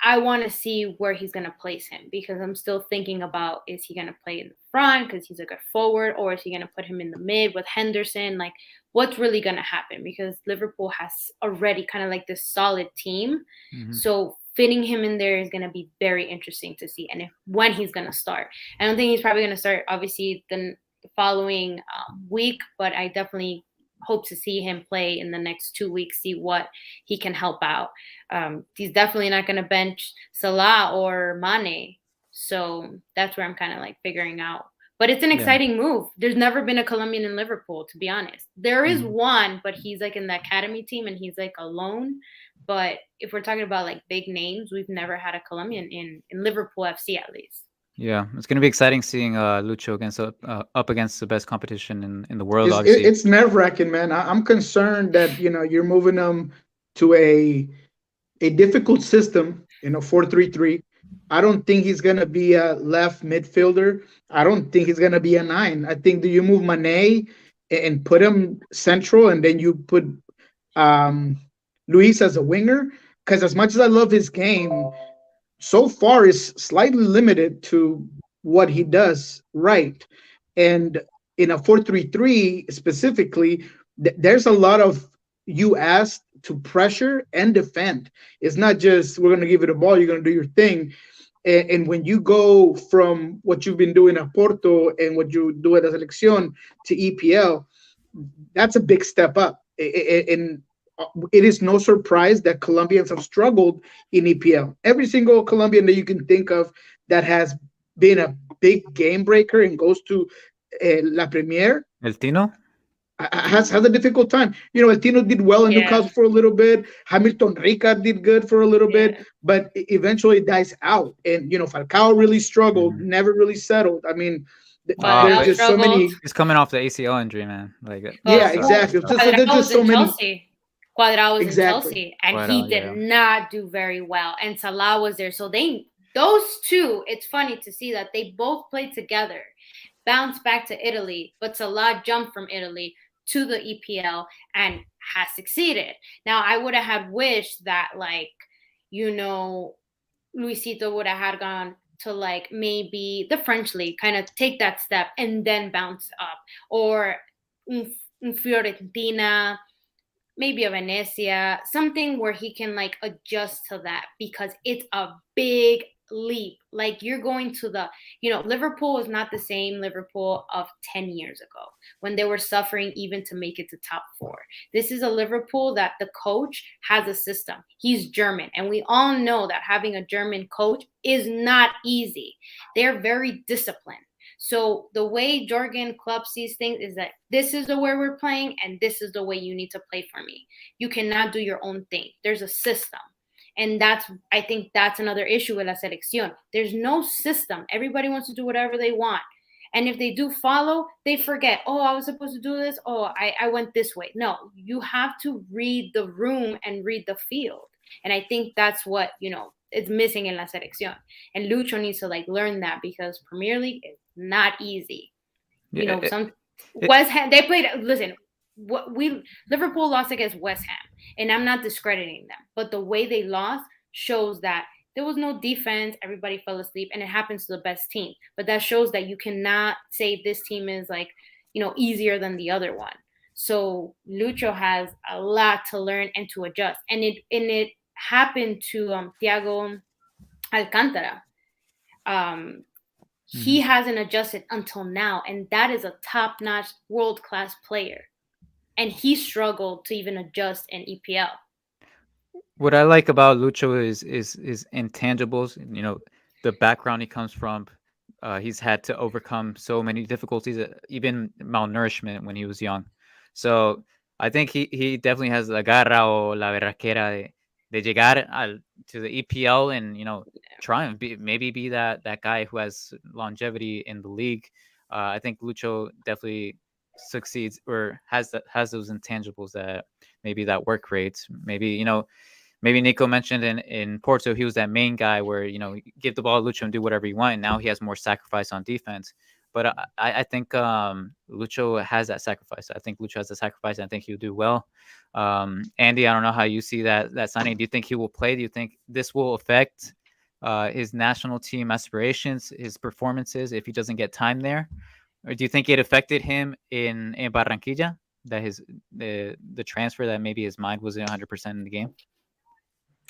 Speaker 5: I want to see where he's going to place him, because I'm still thinking about, is he going to play in the front because he's a good forward, or is he going to put him in the mid with Henderson? Like, what's really going to happen? Because Liverpool has already kind of like this solid team. Mm-hmm. So fitting him in there is going to be very interesting to see. And when he's going to start. I don't think he's probably going to start, obviously, the following week, but I definitely hope to see him play in the next 2 weeks, see what he can help out. He's definitely not going to bench Salah or Mane. So that's where I'm kind of like figuring out. But it's an exciting move. There's never been a Colombian in Liverpool, to be honest. There is one, but he's like in the academy team and he's like alone. But if we're talking about like big names, we've never had a Colombian in Liverpool FC at least.
Speaker 2: Yeah, it's going to be exciting seeing Lucho up against the best competition in the world. Obviously,
Speaker 4: it's nerve-wracking, man. I'm concerned that you're moving them to a difficult system, 4-3-3. I don't think he's going to be a left midfielder. I don't think he's going to be a 9. I think that you move Mane and put him central, and then you put Luis as a winger. Because as much as I love his game, so far is slightly limited to what he does right. And in a 4-3-3 specifically, there's a lot of you asked to pressure and defend. It's not just we're going to give it a ball, you're going to do your thing. And when you go from what you've been doing at Porto and what you do at the Selección to EPL, that's a big step up. And it is no surprise that Colombians have struggled in EPL. Every single Colombian that you can think of that has been a big game breaker and goes to La Premier,
Speaker 2: El Tino
Speaker 4: has a difficult time. El Tino did well in Newcastle for a little bit. Hamilton Rica did good for a little bit, but eventually dies out. And Falcao really struggled, never really settled. I mean, there's just so many.
Speaker 2: He's coming off the ACL injury, man.
Speaker 4: Exactly. There's just so many.
Speaker 5: Cuadrado was in Chelsea, and he did not do very well. And Salah was there. So those two, it's funny to see that they both played together, bounced back to Italy, but Salah jumped from Italy to the EPL and has succeeded. Now, I would have had wished that, Luisito would have had gone to, maybe the French league, kind of take that step and then bounce up. Or Fiorentina, maybe a Venezia, something where he can like adjust to that, because it's a big leap. Like you're going to Liverpool is not the same Liverpool of 10 years ago when they were suffering even to make it to top 4. This is a Liverpool that the coach has a system. He's German, and we all know that having a German coach is not easy. They're very disciplined. So the way Jurgen Klopp sees things is that this is the way we're playing, and this is the way you need to play for me. You cannot do your own thing. There's a system. And I think that's another issue with La Selección. There's no system. Everybody wants to do whatever they want. And if they do follow, they forget, oh, I was supposed to do this. Oh, I went this way. No, you have to read the room and read the field. And I think that's what, it's missing in La Selección. And Lucho needs to learn that, because Premier League is not easy. West Ham, they played, listen, Liverpool lost against West Ham, and I'm not discrediting them, but the way they lost shows that there was no defense, everybody fell asleep, and it happens to the best team. But that shows that you cannot say this team is easier than the other one. So Lucho has a lot to learn and to adjust, and it happened to Thiago Alcantara. He hasn't adjusted until now, and that is a top-notch, world-class player. And he struggled to even adjust in EPL.
Speaker 2: What I like about Lucho is intangibles. The background he comes from. He's had to overcome so many difficulties, even malnourishment when he was young. So I think he definitely has la garra o la berraquera de llegar to the EPL and try and maybe be that guy who has longevity in the league. I think Lucho definitely succeeds or has those intangibles, that maybe that work rate. Maybe Niko mentioned in Porto, he was that main guy where give the ball to Lucho and do whatever you want, and now he has more sacrifice on defense. But I think Lucho has that sacrifice. I think Lucho has the sacrifice, and I think he'll do well. Andy, I don't know how you see that signing. Do you think he will play? Do you think this will affect his national team aspirations, his performances, if he doesn't get time there? Or do you think it affected him in Barranquilla, that the transfer, that maybe his mind wasn't 100% in the game?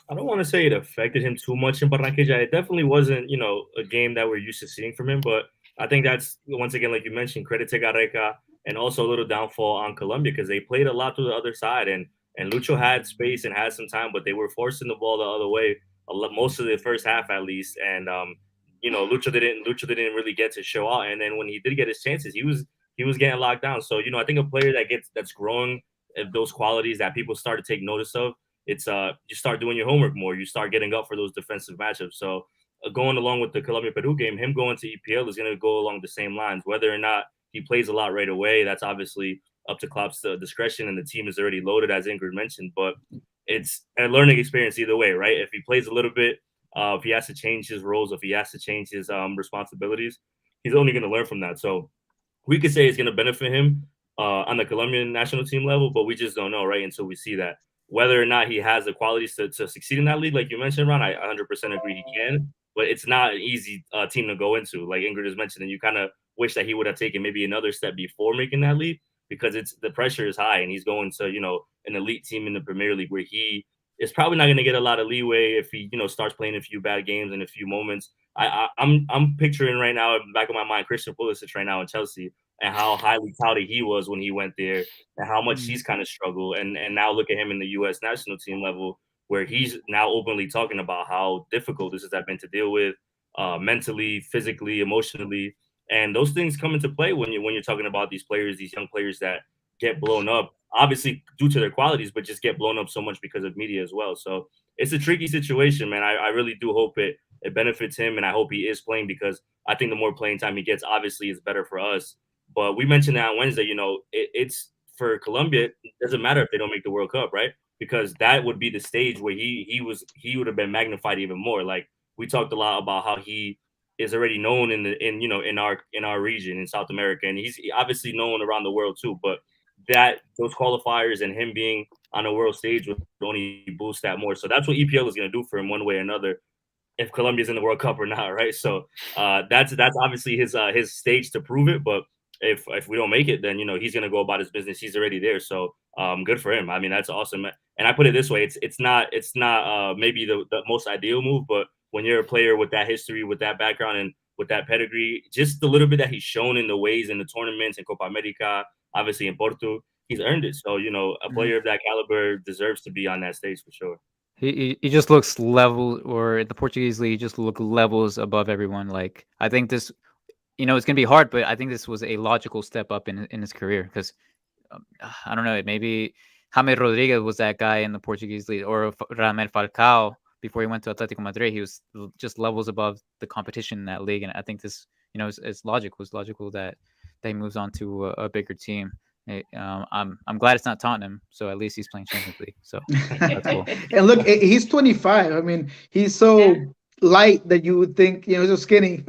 Speaker 3: I don't want to say it affected him too much in Barranquilla. It definitely wasn't, a game that we're used to seeing from him. But I think that's, once again, like you mentioned, credit to Gareca, and also a little downfall on Colombia, because they played a lot to the other side. And Lucho had space and had some time, but they were forcing the ball the other way most of the first half, at least. And Lucho didn't really get to show out. And then when he did get his chances, he was getting locked down. So I think a player that's growing those qualities that people start to take notice of, it's you start doing your homework more. You start getting up for those defensive matchups. So going along with the Colombia-Peru game, him going to EPL is going to go along the same lines. Whether or not he plays a lot right away, that's obviously up to Klopp's discretion, and the team is already loaded, as Ingrid mentioned. But it's a learning experience either way, right? If he plays a little bit, if he has to change his roles, if he has to change his responsibilities, he's only going to learn from that. So we could say it's going to benefit him on the Colombian national team level, but we just don't know, right, until we see that. Whether or not he has the qualities to succeed in that league, like you mentioned, Ron, I 100% agree he can, but it's not an easy team to go into. Like Ingrid has mentioned, and you kind of wish that he would have taken maybe another step before making that leap, because the pressure is high, and he's going to, an elite team in the Premier League where he is probably not going to get a lot of leeway if he, starts playing a few bad games in a few moments. I'm picturing right now, in the back of my mind, Christian Pulisic right now in Chelsea, and how highly touted he was when he went there, and how much he's kind of struggled. And now look at him in the U.S. national team level, where he's now openly talking about how difficult this has been to deal with mentally, physically, emotionally. And those things come into play when you're talking about these players, these young players that get blown up, obviously due to their qualities, but just get blown up so much because of media as well. So it's a tricky situation, man. I really do hope it benefits him, and I hope he is playing, because I think the more playing time he gets, obviously, is better for us. But we mentioned that on Wednesday, it's for Colombia. It doesn't matter if they don't make the World Cup, right? Because that would be the stage where he would have been magnified even more. Like, we talked a lot about how he is already known in our region in South America, and he's obviously known around the world too. But those qualifiers and him being on a world stage would only boost that more. So that's what EPL is going to do for him one way or another, if Colombia's in the World Cup or not, right? So that's obviously his stage to prove it. But if we don't make it, then he's gonna go about his business. He's already there, so good for him. I mean, that's awesome. And I put it this way: it's not maybe the most ideal move, but when you're a player with that history, with that background, and with that pedigree, just the little bit that he's shown in the ways in the tournaments in Copa America, obviously in Porto, he's earned it. So a player of that caliber deserves to be on that stage for sure.
Speaker 2: He just looks level, or the Portuguese league just look levels above everyone. Like, I think this, it's gonna be hard, but I think this was a logical step up in his career because I don't know, maybe James Rodriguez was that guy in the Portuguese league, or Radamel Falcao before he went to Atletico Madrid. He was just levels above the competition in that league, and I think this, it's logical that he moves on to a bigger team. I'm glad it's not Tottenham, so at least he's playing Champions League. So that's cool.
Speaker 4: And look, he's 25. I mean, he's so light that you would think, so skinny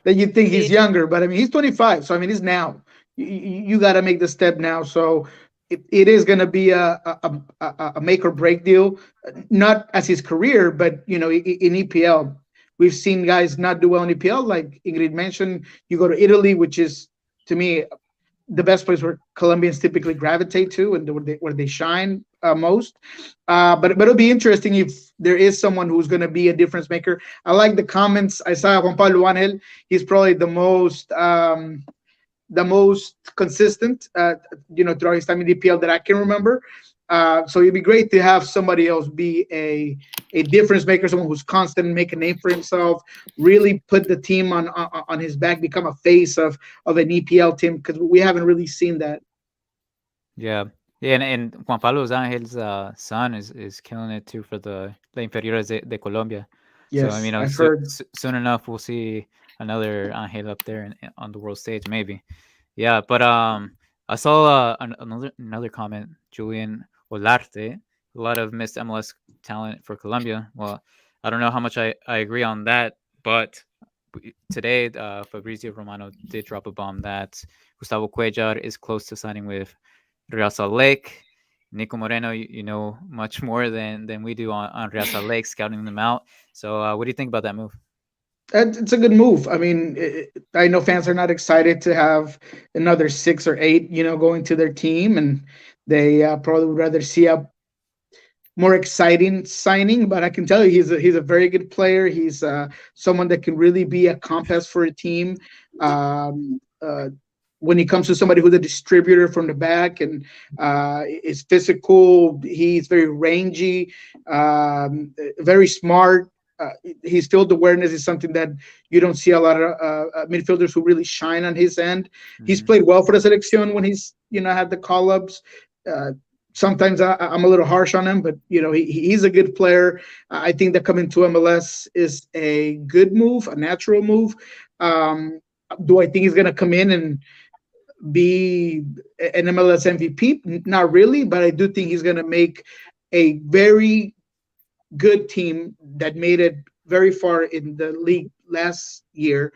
Speaker 4: that you think he's younger. But I mean, he's 25. So I mean, he's now. You got to make the step now. So it is going to be a make or break deal, not as his career, but in EPL. We've seen guys not do well in EPL, like Ingrid mentioned. You go to Italy, which is, to me, the best place where Colombians typically gravitate to and where they shine most. But it'll be interesting if there is someone who's going to be a difference maker. I like the comments. I saw Juan Pablo Angel. He's probably the most consistent, throughout his time in DPL that I can remember. So it'd be great to have somebody else be a difference maker, someone who's constant and make a name for himself, really put the team on his back, become a face of an EPL team, because we haven't really seen that.
Speaker 2: Yeah, and Juan Pablo Angel's son is killing it too for the Inferiores de Colombia.
Speaker 4: Yes,
Speaker 2: so I mean,
Speaker 4: I've heard.
Speaker 2: Soon enough we'll see another Angel up there on the world stage, maybe. Yeah, but I saw another comment, Julian Olarte, a lot of missed MLS talent for Colombia. Well, I don't know how much I agree on that, but today Fabrizio Romano did drop a bomb that Gustavo Cuellar is close to signing with Real Salt Lake. Niko Moreno, you know much more than we do on Real Salt Lake, scouting them out. So what do you think about that move?
Speaker 4: It's a good move. I mean, I know fans are not excited to have another 6 or 8, going to their team, and they probably would rather see a more exciting signing. But I can tell you, he's a very good player. He's someone that can really be a compass for a team. When it comes to somebody who's a distributor from the back and is physical, he's very rangy, very smart. His field awareness is something that you don't see a lot of midfielders who really shine on his end. Mm-hmm. He's played well for the selección when he's had the call-ups. Sometimes I'm a little harsh on him, but he's a good player. I think that coming to MLS is a good move, a natural move. Do I think he's going to come in and be an MLS MVP? Not really, but I do think he's going to make a very good team that made it very far in the league last year,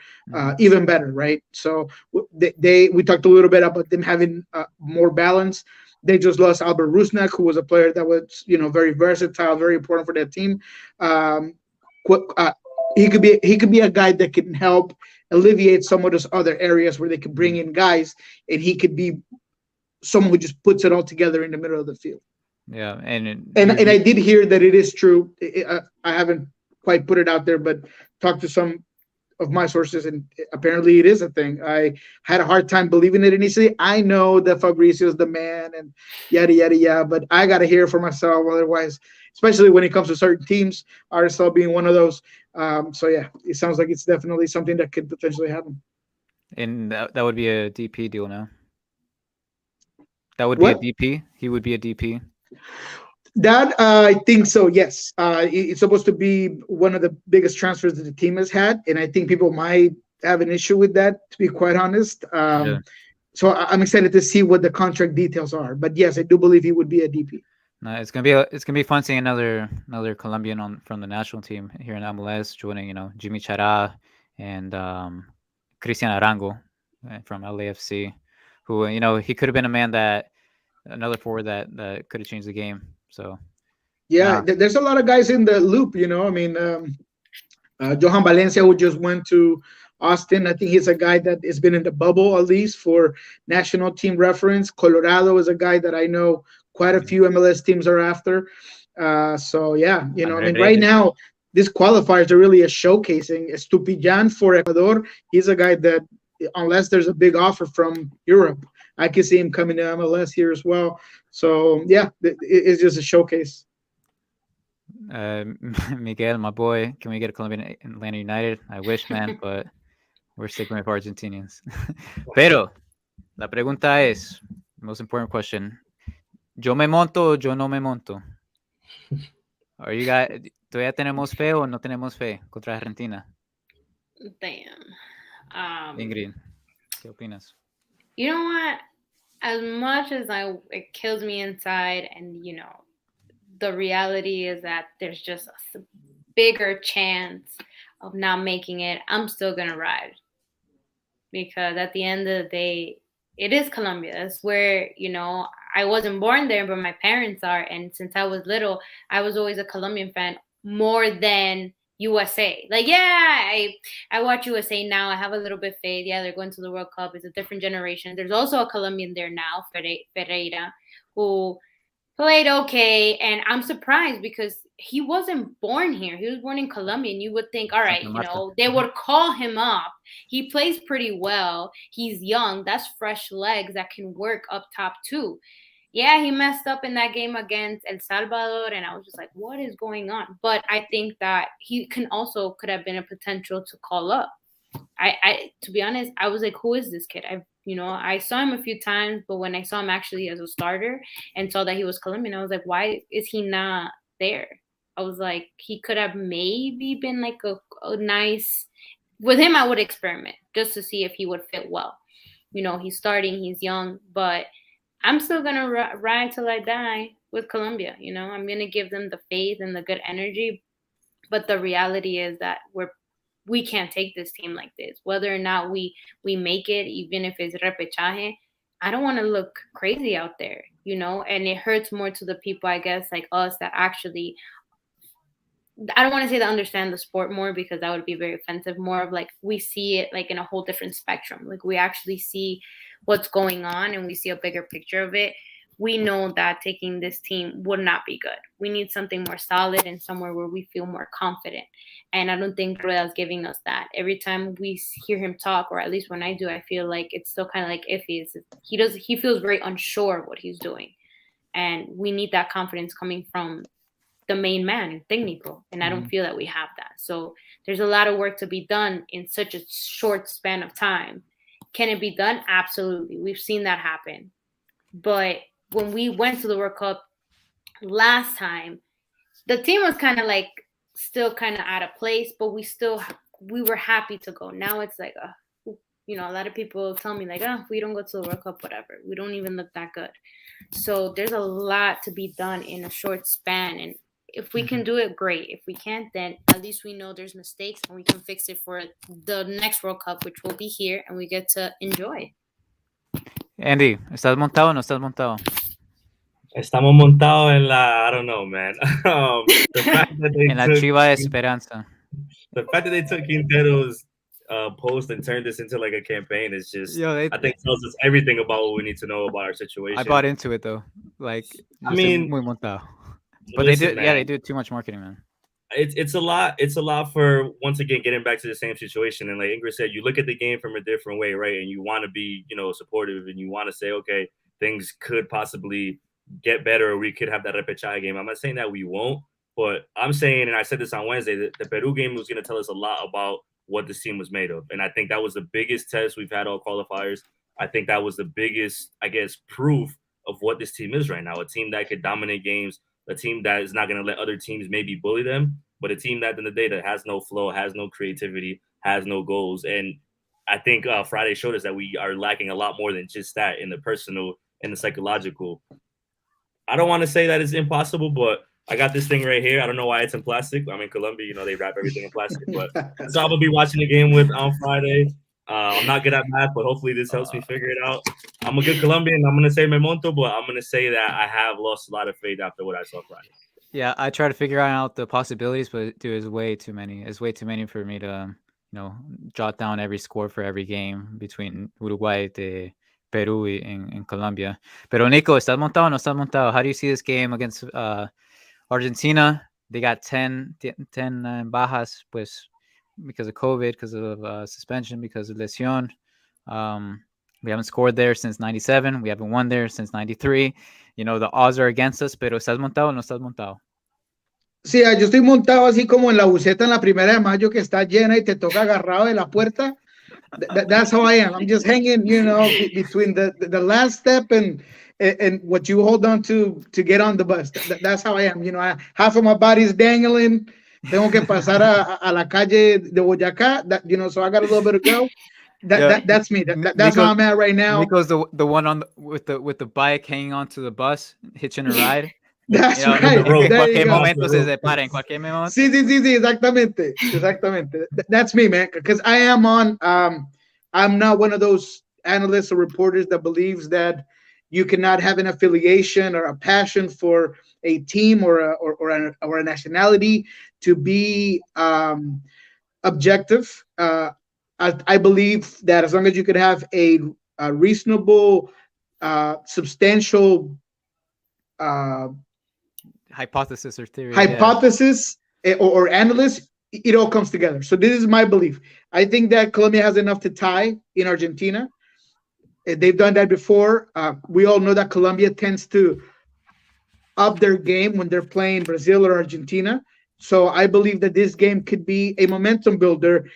Speaker 4: even better, right? So we talked a little bit about them having more balance. They just lost Albert Rusnak, who was a player that was, very versatile, very important for that team. He could be a guy that can help alleviate some of those other areas where they could bring in guys, and he could be someone who just puts it all together in the middle of the field.
Speaker 2: Yeah, and
Speaker 4: I did hear that it is true. I haven't quite put it out there, but talked to some of my sources, and apparently it is a thing. I had a hard time believing it initially. I know that Fabrizio's the man and yada, yada, yada, but I got to hear it for myself. Otherwise, especially when it comes to certain teams, RSL being one of those. So, yeah, it sounds like it's definitely something that could potentially happen.
Speaker 2: And that would be a DP deal now? That would be a DP? He would be a DP?
Speaker 4: That I think so. Yes, it's supposed to be one of the biggest transfers that the team has had, and I think people might have an issue with that, to be quite honest. So I'm excited to see what the contract details are. But yes, I do believe he would be a DP.
Speaker 2: No, it's gonna be fun seeing another Colombian from the national team here in MLS, joining Jimmy Chara and Cristian Arango from LAFC, who he could have been another forward that could have changed the game. So,
Speaker 4: yeah, there's a lot of guys in the loop. I mean, Johan Valencia, who just went to Austin, I think he's a guy that has been in the bubble at least for national team reference. Colorado is a guy that I know quite a few MLS teams are after. So yeah, I mean, right now these qualifiers are really a showcasing. Estupiñán for Ecuador, he's a guy that unless there's a big offer from Europe, I can see him coming to MLS here as well. So yeah, it's just a showcase.
Speaker 2: Miguel, my boy, can we get a Colombian in Atlanta United? I wish, man, but we're sticking with Argentinians. Pero la pregunta es, most important question, ¿yo me monto o yo no me monto? Are you guys, ¿todavía tenemos fe o no tenemos fe contra Argentina?
Speaker 5: Damn.
Speaker 2: Ingrid, ¿qué opinas?
Speaker 5: You know what? As much as it kills me inside, and the reality is that there's just a bigger chance of not making it, I'm still gonna ride, because at the end of the day, it is Colombia. It's where I wasn't born there, but my parents are, and since I was little, I was always a Colombian fan more than USA. Like, yeah, I watch USA now. I have a little bit of faith. Yeah, they're going to the World Cup. It's a different generation. There's also a Colombian there now, Ferreira, who played okay. And I'm surprised because he wasn't born here. He was born in Colombia. And you would think, all right, they would call him up. He plays pretty well. He's young. That's fresh legs that can work up top too. Yeah, he messed up in that game against El Salvador, and I was just like, what is going on? But I think that he could have been a potential to call up. I to be honest, I was like, who is this kid? I saw him a few times, but when I saw him actually as a starter and saw that he was Colombian, I was like, why is he not there? I was like, he could have maybe been like a nice, with him, I would experiment just to see if he would fit well. He's starting, he's young, but I'm still going to ride till I die with Colombia. I'm going to give them the faith and the good energy. But the reality is that we can't take this team like this. Whether or not we make it, even if it's repechaje, I don't want to look crazy out there, and it hurts more to the people, I guess, like us that actually, I don't want to say that understand the sport more, because that would be very offensive. More of like, we see it like in a whole different spectrum. Like, we actually see what's going on and we see a bigger picture of it. We know that taking this team would not be good. We need something more solid and somewhere where we feel more confident. And I don't think Rueda's giving us that. Every time we hear him talk, or at least when I do, I feel like it's still kind of like iffy. He feels very unsure of what he's doing. And we need that confidence coming from the main man, Niko, and I don't feel that we have that. So there's a lot of work to be done in such a short span of time. Can it be done? Absolutely. We've seen that happen. But when we went to the World Cup last time, the team was kind of like still kind of out of place, but we were happy to go. Now it's like, a lot of people tell me like, we don't go to the World Cup, whatever. We don't even look that good. So there's a lot to be done in a short span. And if we can do it, great. If we can't, then at least we know there's mistakes and we can fix it for the next World Cup, which will be here, and we get to enjoy.
Speaker 2: Andy, ¿estás montado o no estás montado?
Speaker 3: Estamos montados en I don't know, man. The fact that they
Speaker 2: en la Chiva de Esperanza.
Speaker 3: The fact that they took Quintero's post and turned this into like a campaign is just, I think tells us everything about what we need to know about our situation.
Speaker 2: I bought into it though. Like,
Speaker 3: I mean,
Speaker 2: muy montado. But listen, they do too much marketing, man.
Speaker 3: It's a lot. It's a lot for, once again, getting back to the same situation. And like Ingrid said, you look at the game from a different way, right? And you want to be, supportive, and you want to say, okay, things could possibly get better, or we could have that repechaje game. I'm not saying that we won't, but I'm saying, and I said this on Wednesday, that the Peru game was going to tell us a lot about what this team was made of. And I think that was the biggest test we've had all qualifiers. I think that was the biggest, I guess, proof of what this team is right now. A team that could dominate games, a team that is not going to let other teams maybe bully them, but a team that, in the day, that has no flow, has no creativity, has no goals. And I think Friday showed us that we are lacking a lot more than just that in the personal and the psychological. I don't want to say that it's impossible, but I got this thing right here. I don't know why it's in plastic. I'm in Colombia, they wrap everything in plastic. But so I'm going to be watching the game with on Friday. I'm not good at math, but hopefully this helps me figure it out. I'm a good Colombian. I'm going to say me monto, but I'm going to say that I have lost a lot of faith after what I saw Friday.
Speaker 2: Yeah, I try to figure out the possibilities, but dude, it's way too many. It's way too many for me to jot down every score for every game between Uruguay, Peru, and Colombia. Pero Niko, ¿estás montado o no estás montado? How do you see this game against Argentina? They got 10 bajas, pues, because of COVID, because of suspension, because of lesión. We haven't scored there since 97. We haven't won there since 93. The odds are against us, pero ¿estás montado o no estás montado?
Speaker 4: Sí, yo estoy montado así como en la buceta en la 1 de mayo que está llena y te toca agarrado de la puerta. That's how I am. I'm just hanging, between the last step and what you hold on to get on the bus. That's how I am. Half of my body is dangling. Tengo que pasar a la calle de Boyacá. So I got a little bit to go. That's me. That's how I'm at right now.
Speaker 2: Niko's the one with the bike hanging onto the bus, hitching a ride.
Speaker 4: That's right.
Speaker 2: En cualquier momento se separa, en cualquier momento.
Speaker 4: Sí, exactamente. That's me, man. Because I am I'm not one of those analysts or reporters that believes that you cannot have an affiliation or a passion for a team or a nationality to be objective. I believe that as long as you could have a reasonable, substantial
Speaker 2: hypothesis or theory,
Speaker 4: or analyst, it all comes together. So this is my belief. I think that Colombia has enough to tie in Argentina. They've done that before. We all know that Colombia tends to up their game when they're playing Brazil or Argentina. So I believe that this game could be a momentum builder.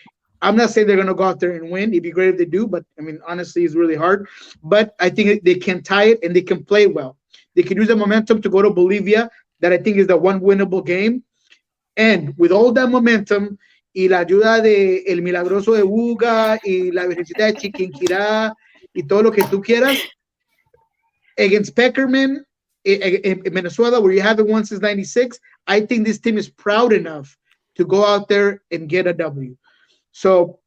Speaker 4: I'm not saying they're going to go out there and win. It'd be great if they do, but I mean, honestly, it's really hard. But I think they can tie it and they can play well. They can use the momentum to go to Bolivia. That I think is the one winnable game. And with all that momentum y la ayuda de El Milagroso de Buga y la Virgencita de Chiquinquirá y todo lo que tú quieras, against Peckerman in Venezuela, where you haven't won since 96, I think this team is proud enough to go out there and get a W. So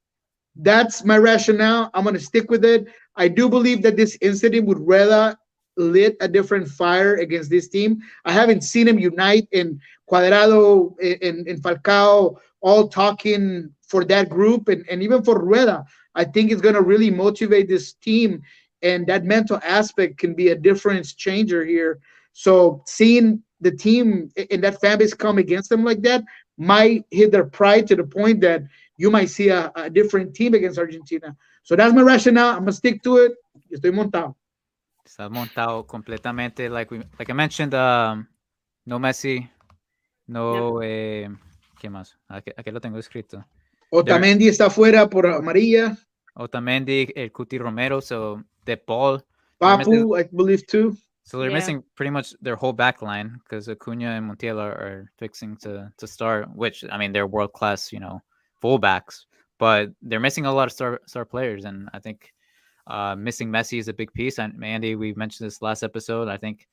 Speaker 4: that's my rationale. I'm going to stick with it. I do believe that this incident would rather lit a different fire against this team. I haven't seen him unite in Cuadrado, in Falcao, all talking for that group, and even for Rueda. I think it's going to really motivate this team, and that mental aspect can be a difference changer here. So seeing the team and that fan base come against them like that might hit their pride to the point that you might see a different team against Argentina. So that's my rationale. I'm going to stick to it. Estoy montado.
Speaker 2: Está montado completamente. Like I mentioned, no Messi, no. ¿Qué más? Aquí lo tengo escrito.
Speaker 4: Otamendi está fuera por amarilla.
Speaker 2: Otamendi, el Cuti Romero, so De Paul.
Speaker 4: Papu, I believe too.
Speaker 2: So they're missing pretty much their whole back line because Acuna and Montiel are fixing to start, which, I mean, they're world-class, fullbacks. But they're missing a lot of star players, and I think missing Messi is a big piece. And Andy, we mentioned this last episode. I think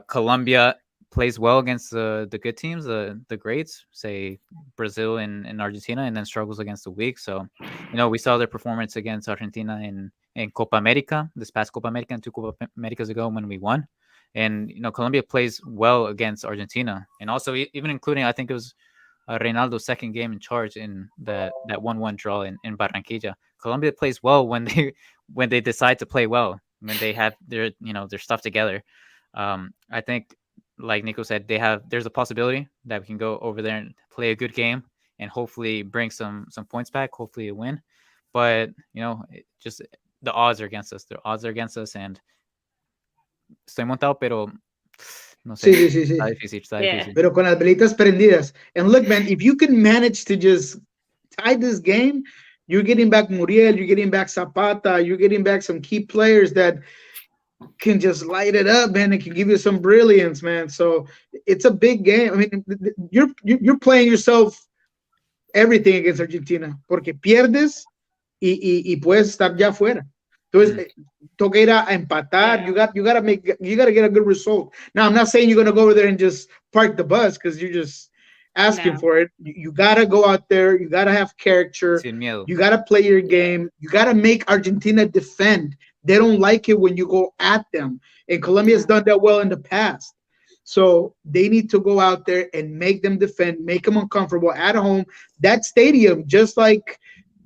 Speaker 2: Colombia plays well against the good teams, the greats, say Brazil and Argentina, and then struggles against the weak. So, we saw their performance against Argentina in Copa America, this past Copa America and 2 Copa Americas ago when we won. And, Colombia plays well against Argentina. And also, even including, I think it was Reinaldo's second game in charge in that 1-1 draw in Barranquilla. Colombia plays well when they decide to play well, when they have their stuff together. I think, like Niko said, there's a possibility that we can go over there and play a good game and hopefully bring some points back, hopefully a win. But, just the odds are against us. The odds are against us, and estoy montado, pero no sé.
Speaker 4: Sí.
Speaker 2: Está difícil.
Speaker 4: Pero con las velitas prendidas. And look, man, if you can manage to just tie this game, you're getting back Muriel, you're getting back Zapata, you're getting back some key players that can just light it up, man. It can give you some brilliance, man. So it's a big game. I mean, you're playing yourself everything against Argentina, porque pierdes y puedes estar ya fuera. Entonces, toca ir a empatar. You got to get a good result. Now, I'm not saying you're going to go over there and just park the bus because you're just asking for it. You got to go out there. You got to have character. You got to play your game. You got to make Argentina defend. They don't like it when you go at them. And Colombia's done that well in the past. So they need to go out there and make them defend, make them uncomfortable at home. That stadium, just like,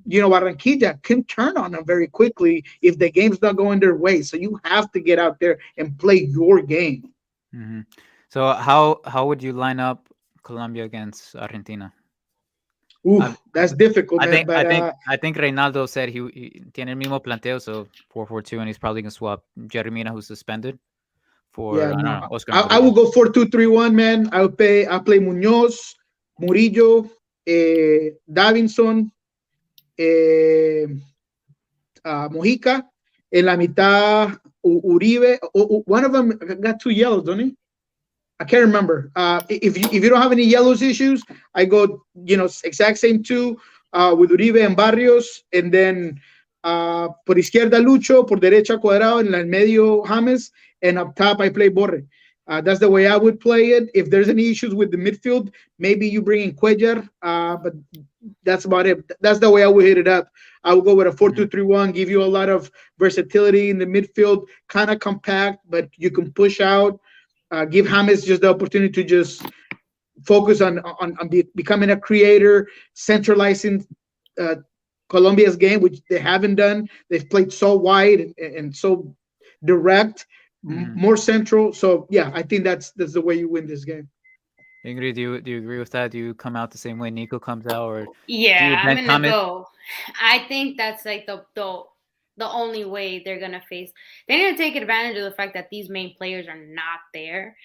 Speaker 4: Barranquilla, can turn on them very quickly if the game's not going their way. So you have to get out there and play your game.
Speaker 2: Mm-hmm. So how would you line up Colombia against Argentina?
Speaker 4: Ooh, that's difficult, man.
Speaker 2: I think Reinaldo said he tiene el mismo planteo, so 4-4-2, and he's probably gonna swap Jerry Mina, who's suspended, for I don't know, Oscar.
Speaker 4: I will go 4-2-3-1, man. I'll play Munoz, Murillo, Davinson, Mojica. En la mitad, Uribe. One of them got 2 yellows, don't he? I can't remember. If you don't have any yellows issues, I go, exact same 2 with Uribe and Barrios, and then por izquierda Lucho, por derecha Cuadrado, en el medio James, and up top I play Borre. That's the way I would play it. If there's any issues with the midfield, maybe you bring in Cuellar, but that's about it. That's the way I would hit it up. I would go with a 4-2-3-1, give you a lot of versatility in the midfield, kind of compact, but you can push out. Give James just the opportunity to just focus on becoming a creator, centralizing Colombia's game, which they haven't done. They've played so wide and so direct, more central. So yeah, I think that's the way you win this game.
Speaker 2: Ingrid, do you agree with that? Do you come out the same way Niko comes out, or
Speaker 5: I'm gonna go? I think that's like the only way they're going to face. They're going to take advantage of the fact that these main players are not there.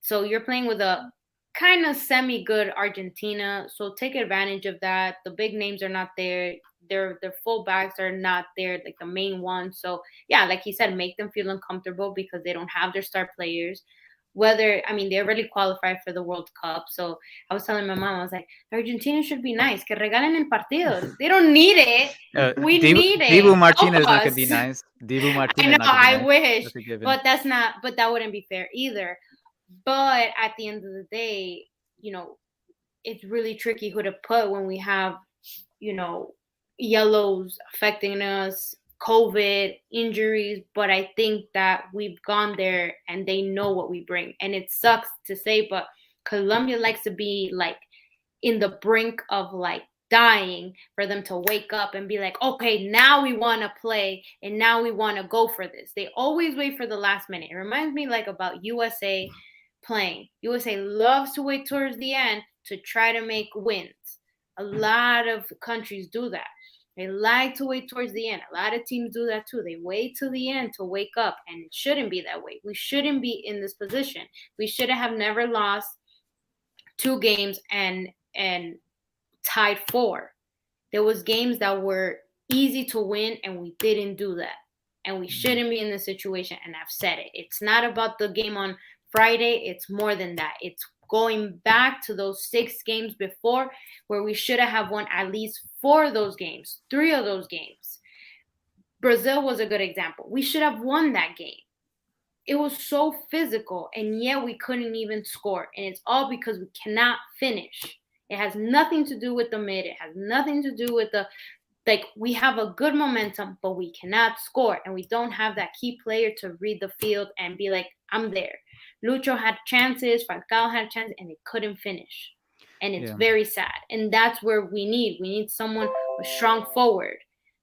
Speaker 5: So you're playing with a kind of semi-good Argentina. So take advantage of that. The big names are not there. Their fullbacks are not there, like the main ones. So, yeah, like he said, make them feel uncomfortable because they don't have their star players. They already qualified for the World Cup. So I was telling my mom, I was like, Argentina should be nice. Que regalen el partido. They don't need it. We need it.
Speaker 2: Dibu Martinez is not going to be nice. Dibu Martinez.
Speaker 5: I know, I wish. But that wouldn't be fair either. But at the end of the day, it's really tricky who to put when we have, yellows affecting us, COVID, injuries, but I think that we've gone there and they know what we bring. And it sucks to say, but Colombia likes to be like in the brink of like dying for them to wake up and be like, okay, now we want to play and now we want to go for this. They always wait for the last minute. It reminds me like about USA playing. USA loves to wait towards the end to try to make wins. A lot of countries do that. They like to wait towards the end. A lot of teams do that too. They wait till the end to wake up, and it shouldn't be that way. We shouldn't be in this position. We should have never lost 2 games and tied 4. There was games that were easy to win, and we didn't do that. And we shouldn't be in this situation, and I've said it. It's not about the game on Friday. It's more than that. It's going back to those 6 games before where we should have won at least 4 of those games, 3 of those games. Brazil was a good example. We should have won that game. It was so physical, and yet we couldn't even score. And it's all because we cannot finish. It has nothing to do with the mid. It has nothing to do with we have a good momentum, but we cannot score. And we don't have that key player to read the field and be like, I'm there. Lucho had chances, Falcao had chances, and they couldn't finish. And it's very sad. And that's where we need someone, a strong forward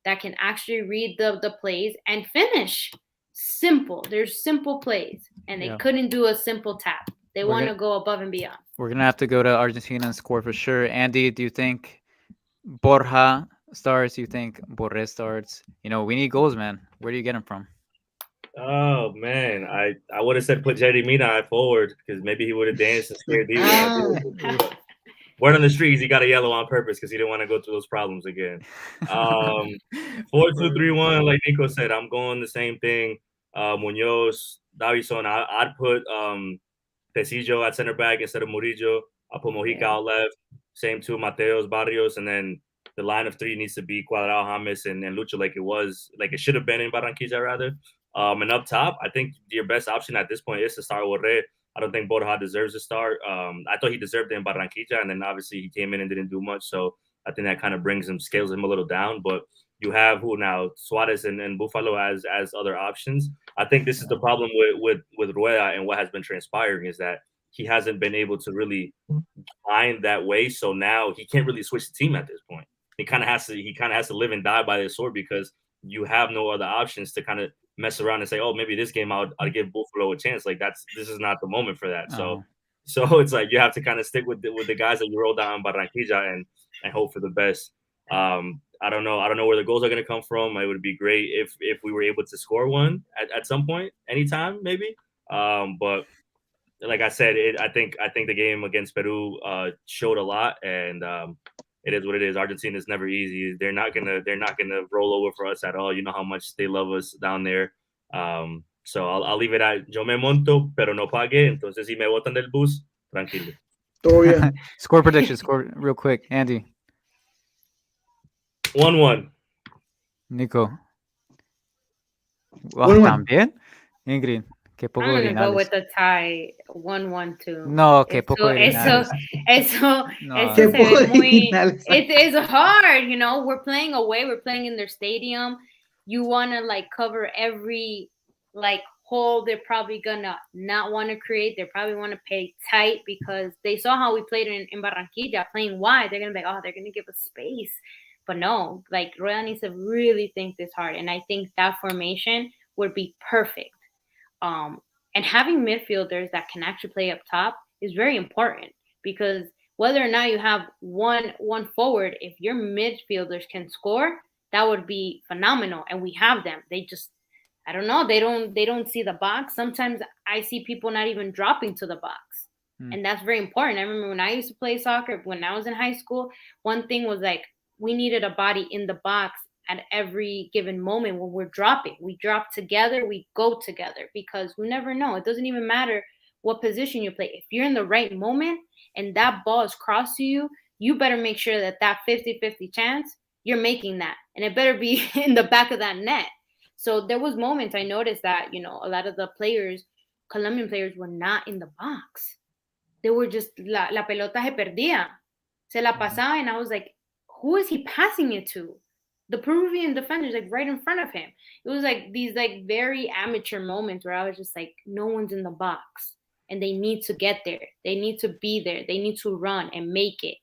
Speaker 5: that can actually read the plays and finish. Simple. There's simple plays. And they couldn't do a simple tap. They want to go above and beyond.
Speaker 2: We're going to have to go to Argentina and score for sure. Andy, do you think Borja starts? Do you think Borre starts? We need goals, man. Where do you get them from?
Speaker 3: Oh man, I would have said put Jerry Mina forward because maybe he would have danced and scared Diaz. Word on the streets, he got a yellow on purpose because he didn't want to go through those problems again. 4-2-3-1, like Niko said, I'm going the same thing. Munoz, Davison, I'd put Pesillo at center back instead of Murillo. I'll put Mojica out left. Same 2, Mateos, Barrios, and then the line of 3 needs to be Cuadrado, James, and Lucho like it should have been in Barranquilla rather. And up top, I think your best option at this point is to start Borre. I don't think Borja deserves a start. I thought he deserved it in Barranquilla, and then obviously he came in and didn't do much. So I think that kind of scales him a little down. But You have who now Suarez and Buffalo as other options. I think this is the problem with Rueda and what has been transpiring is that he hasn't been able to really find that way. So now he can't really switch the team at this point. He kind of has to live and die by this sword because you have no other options to kind of mess around and say, oh, maybe this game I'll give Buffalo a chance. Like this is not the moment for that. So it's like you have to kind of stick with the guys that you rolled out in Barranquilla and hope for the best. I don't know where the goals are going to come from. It would be great if we were able to score one at some point, anytime maybe. But like I said, I think the game against Peru showed a lot, and it is what it is. Argentina is never easy. They're not gonna roll over for us at all. You know how much they love us down there. So I'll leave it at yo me monto, pero no pague. Entonces si me botan del bus, tranquilo.
Speaker 4: Oh yeah.
Speaker 2: Score prediction, score real quick, Andy.
Speaker 3: 1-1.
Speaker 2: Niko. Wow,
Speaker 4: 1-1.
Speaker 2: también. Ingrid. Que poco
Speaker 5: I'm gonna go
Speaker 2: originales.
Speaker 5: with the tie 1-1 too.
Speaker 2: No, que poco originales.
Speaker 5: It's hard, you know. We're playing away. We're playing in their stadium. You want to like cover every like hole they're probably gonna not want to create. They probably want to play tight because they saw how we played in Barranquilla playing wide. They're gonna be like, oh, they're gonna give us space. But no, like Rueda needs to really think this hard, and I think that formation would be perfect. And having midfielders that can actually play up top is very important because whether or not you have one forward, if your midfielders can score, that would be phenomenal. And we have them. They just, I don't know, they don't see the box. Sometimes I see people not even dropping to the box. And that's very important. I remember when I used to play soccer, when I was in high school, one thing was like, we needed a body in the box at every given moment when we're dropping. We drop together, we go together because we never know. It doesn't even matter what position you play. If you're in the right moment and that ball is crossed to you, you better make sure that 50-50 chance, you're making that. And it better be in the back of that net. So there was moments I noticed that, you know, a lot of the players, Colombian players, were not in the box. They were just, la pelota se perdía. Se la pasaba, and I was like, who is he passing it to? The Peruvian defenders, like right in front of him. It was like these like very amateur moments where I was just like, no one's in the box. And they need to get there. They need to be there. They need to run and make it.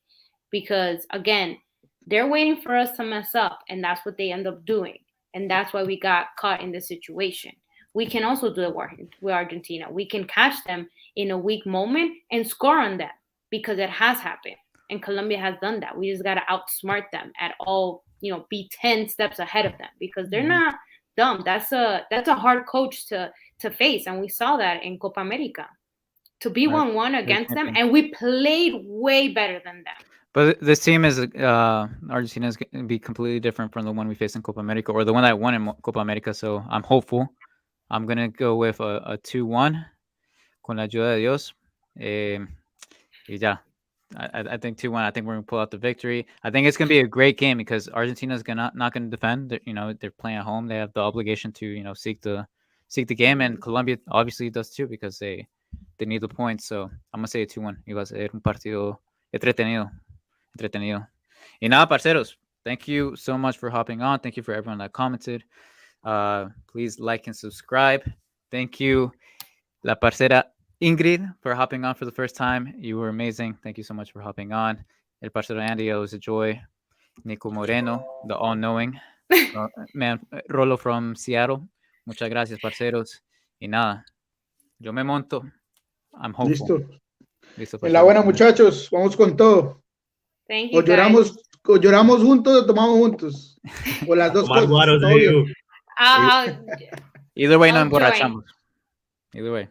Speaker 5: Because again, they're waiting for us to mess up. And that's what they end up doing. And that's why we got caught in this situation. We can also do it with Argentina. We can catch them in a weak moment and score on them because it has happened. And Colombia has done that. We just got to outsmart them at all, you know, be 10 steps ahead of them because they're not dumb. That's a hard coach to face. And we saw that in Copa America. To be 1-1 against them, and we played way better than them.
Speaker 2: But this team is Argentina is going to be completely different from the one we faced in Copa America or the one that won in Copa America. So I'm hopeful. I'm going to go with a 2-1 con la ayuda de Dios. Y ya. I think 2-1. I think we're going to pull out the victory. I think it's going to be a great game because Argentina is not going to defend. They're playing at home. They have the obligation to seek the game, and Colombia obviously does too because they need the points. So I'm going to say a 2-1. Y va a ser un partido entretenido. Y nada, parceros. Thank you so much for hopping on. Thank you for everyone that commented. Please like and subscribe. Thank you, La Parcera Ingrid, for hopping on for the first time. You were amazing. Thank you so much for hopping on. El Parcero Andy, it was a joy. Niko Moreno, the all-knowing man, Rolo from Seattle. Muchas gracias, parceros. Y nada, yo me monto. I'm hopeful.
Speaker 4: Listo. En la buena, muchachos. Vamos con todo.
Speaker 5: Thank you,
Speaker 4: o lloramos juntos o tomamos juntos. O las dos cosas.
Speaker 2: Either way, no emborrachamos. Either way.